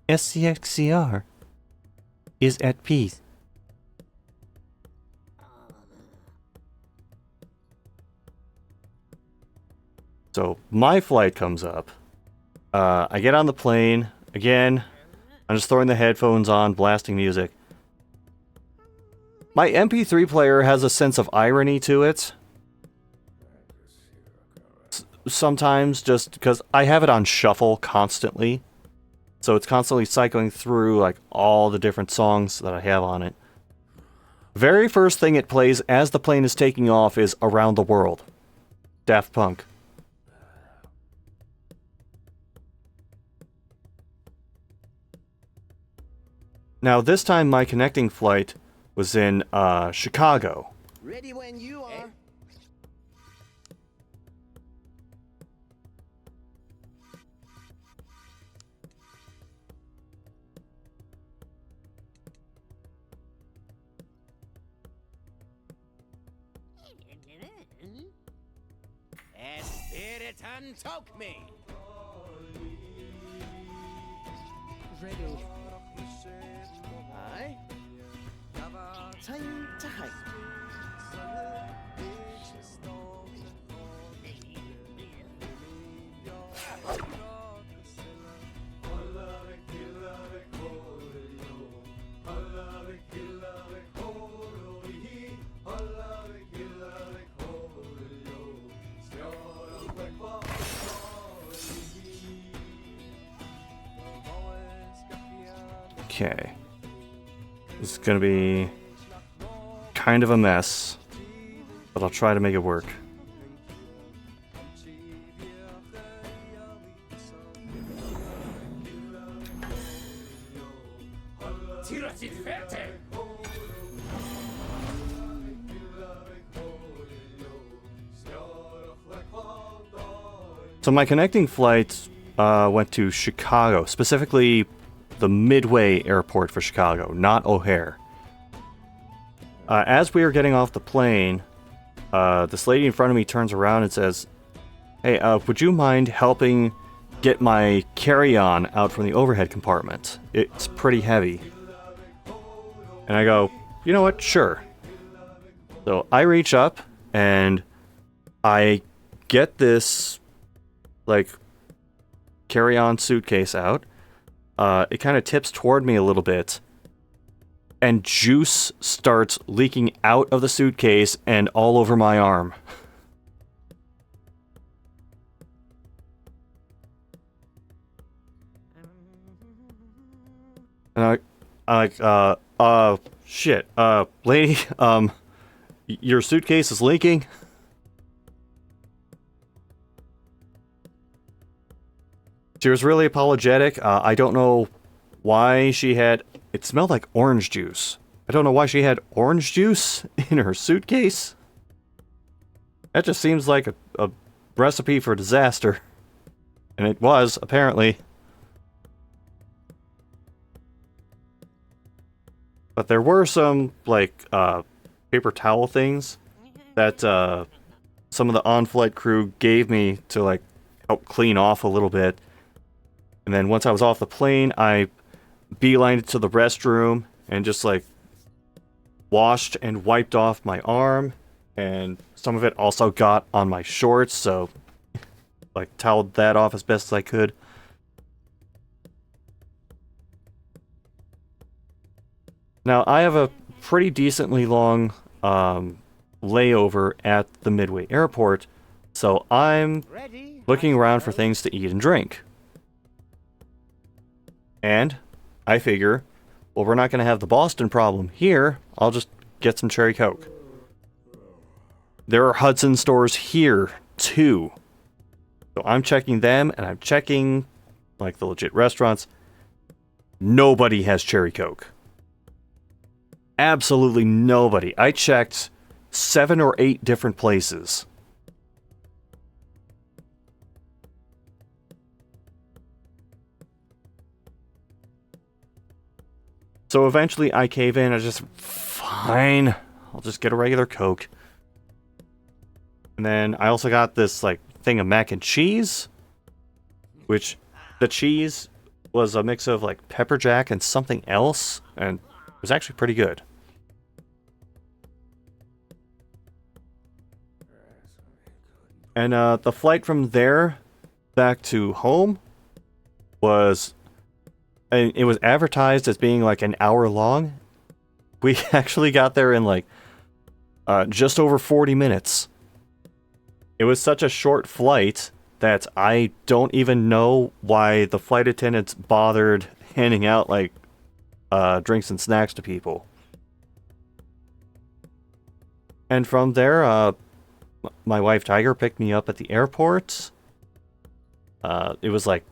SCXCR is at peace. So my flight comes up. I get on the plane. Again, I'm just throwing the headphones on, blasting music. My MP3 player has a sense of irony to it. Sometimes, just because I have it on shuffle constantly. So it's constantly cycling through like all the different songs that I have on it. Very first thing it plays as the plane is taking off is Around the World. Daft Punk. Now this time my connecting flight was in Chicago. Ready when you are. Espiritan toke me. Ready. Aye. Time to hike. Okay. This is gonna be kind of a mess, but I'll try to make it work. So my connecting flight went to Chicago, specifically the Midway airport for Chicago, not O'Hare. As we were getting off the plane, this lady in front of me turns around and says, "Hey, would you mind helping get my carry-on out from the overhead compartment? It's pretty heavy." And I go, "You know what? Sure." So I reach up and I get this, like, carry-on suitcase out. It kind of tips toward me a little bit, and juice starts leaking out of the suitcase and all over my arm. And I like, shit, lady, your suitcase is leaking? She was really apologetic. I don't know why she had... It smelled like orange juice. I don't know why she had orange juice in her suitcase. That just seems like a recipe for disaster. And it was, apparently. But there were some, like, paper towel things that some of the on-flight crew gave me to, like, help clean off a little bit. And then once I was off the plane, I beelined it to the restroom and just, like, washed and wiped off my arm. And some of it also got on my shorts, so, like, toweled that off as best as I could. Now, I have a pretty decently long layover at the Midway airport, so I'm looking around for things to eat and drink. And I figure, well, we're not going to have the Boston problem here. I'll just get some Cherry Coke. There are Hudson stores here, too. So I'm checking them, and I'm checking, like, the legit restaurants. Nobody has Cherry Coke. Absolutely nobody. I checked 7 or 8 different places. So eventually I cave in. I just, fine, I'll just get a regular Coke. And then I also got this, like, thing of mac and cheese, which the cheese was a mix of, like, pepper jack and something else, and it was actually pretty good. And the flight from there back to home was, and it was advertised as being like an hour long. We actually got there in like just over 40 minutes. It was such a short flight that I don't even know why the flight attendants bothered handing out like drinks and snacks to people. And from there, my wife Tiger picked me up at the airport. It was like,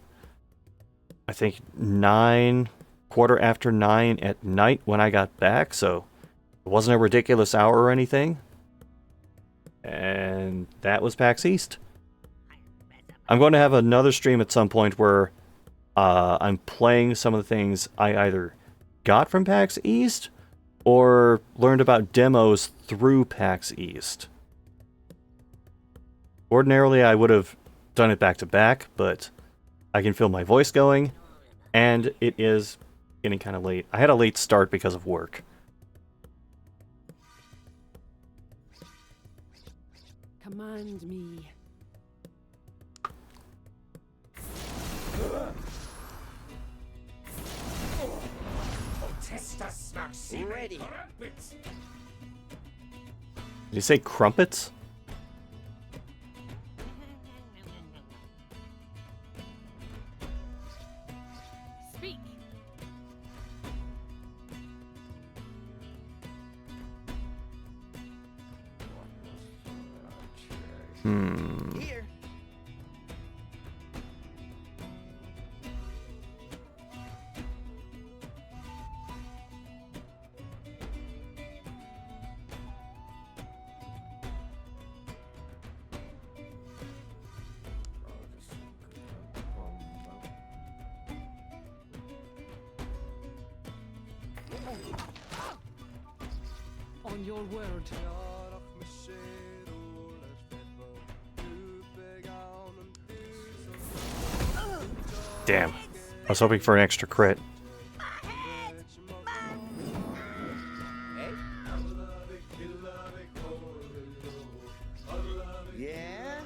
I think 9:15 at night when I got back, so it wasn't a ridiculous hour or anything. And that was PAX East. I'm going to have another stream at some point where I'm playing some of the things I either got from PAX East or learned about demos through PAX East. Ordinarily, I would have done it back to back, but I can feel my voice going, and it is getting kind of late. I had a late start because of work. Command me. Ready. Did you say crumpets? Speak. Here. On your word. Damn. I was hoping for an extra crit. Yeah?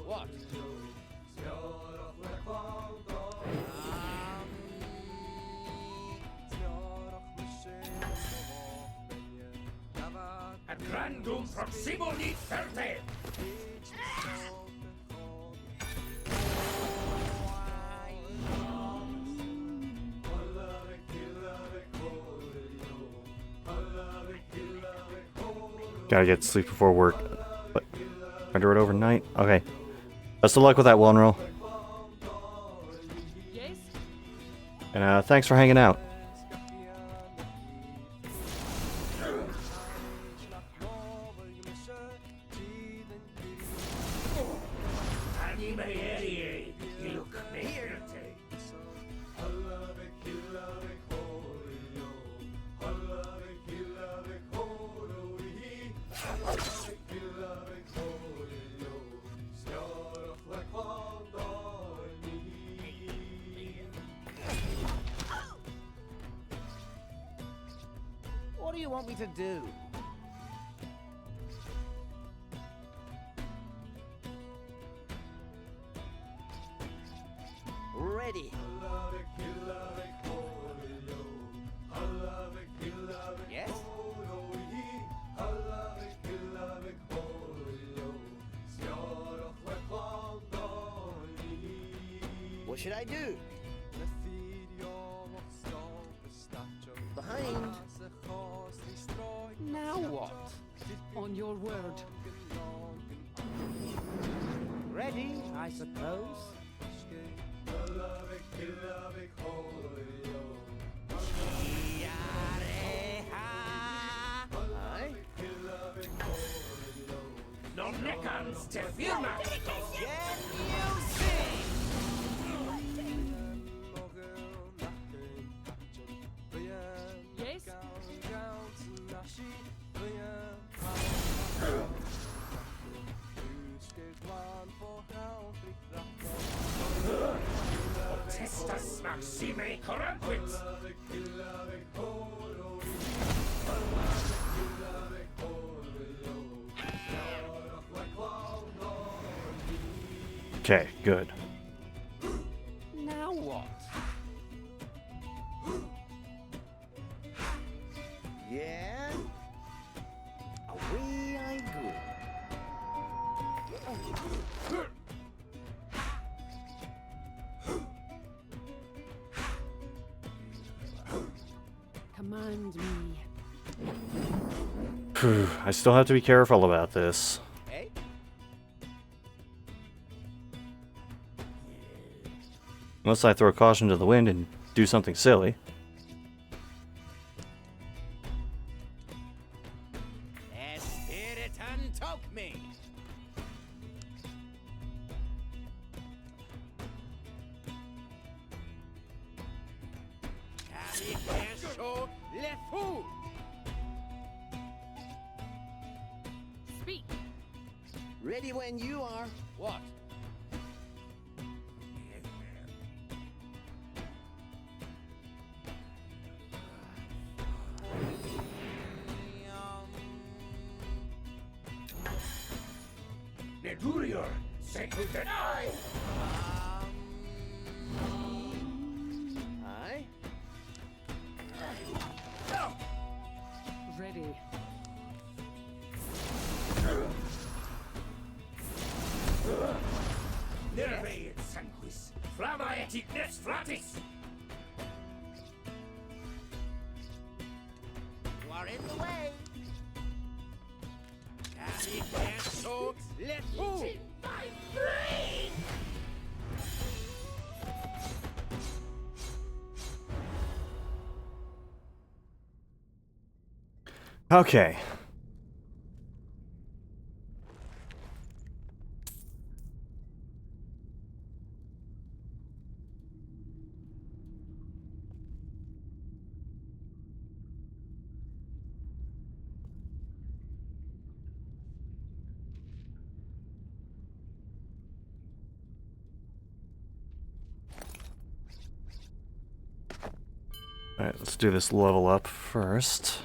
What? Ad grandum proximuni ferte. Gotta get sleep before work. But I do it overnight. Okay. Best of luck with that one roll. Yes? And thanks for hanging out. Anime area. Look here. What do you want me to do? Ready. Yes? What should I do? Behind. Now what? On your word. Ready, I suppose. Aye. Non necans te firma. Can you sing? Yes? Testas maxime corrumpit. Okay, good. Now what? Yeah? Away I go. Command me. Phew, I still have to be careful about this. Hey? Unless I throw caution to the wind and do something silly. Their spirit untook me. Speak. Ready when you are. What? Nedurior, sacred deny! Aye? Ready. Nerve et sanguis, flama et ignes fratis! You are in the way. Carry their swords, let who? My brain! Okay. Alright, let's do this level up first.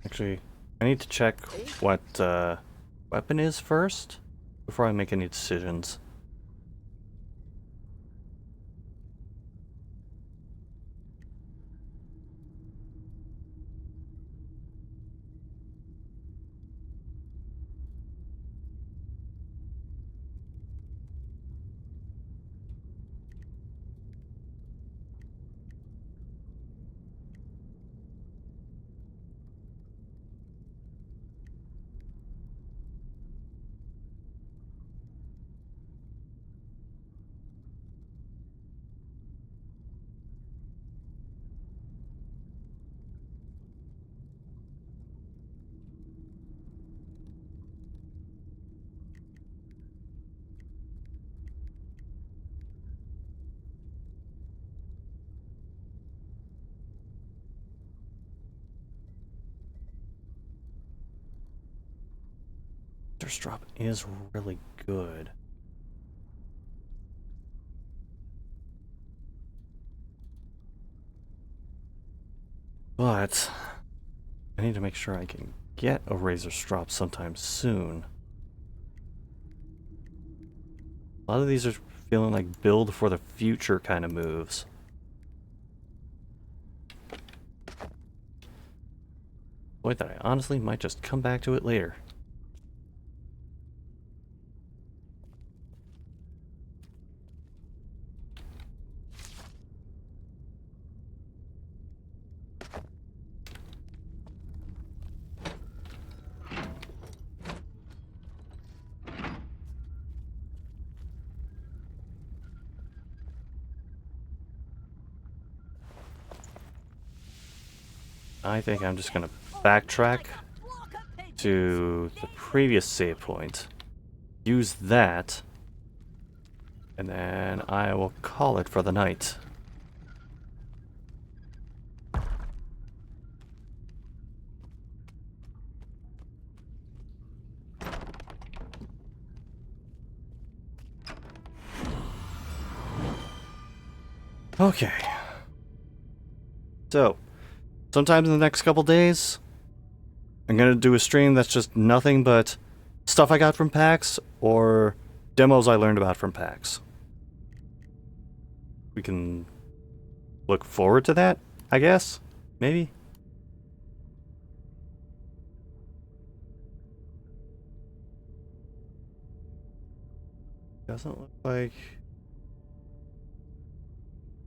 Actually, I need to check what weapon is first before I make any decisions. Drop is really good. But I need to make sure I can get a razor strop sometime soon. A lot of these are feeling like build for the future kind of moves. Point that I honestly might just come back to it later. I think I'm just gonna backtrack to the previous save point, use that, and then I will call it for the night. Okay. So, sometimes in the next couple days, I'm gonna do a stream that's just nothing but stuff I got from PAX or demos I learned about from PAX. We can look forward to that, I guess? Maybe? Doesn't look like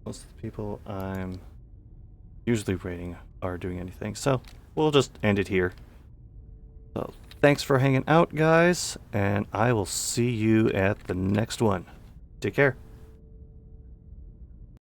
most of the people I'm usually rating are doing anything, so we'll just end it here. So, thanks for hanging out, guys, and I will see you at the next one. Take care.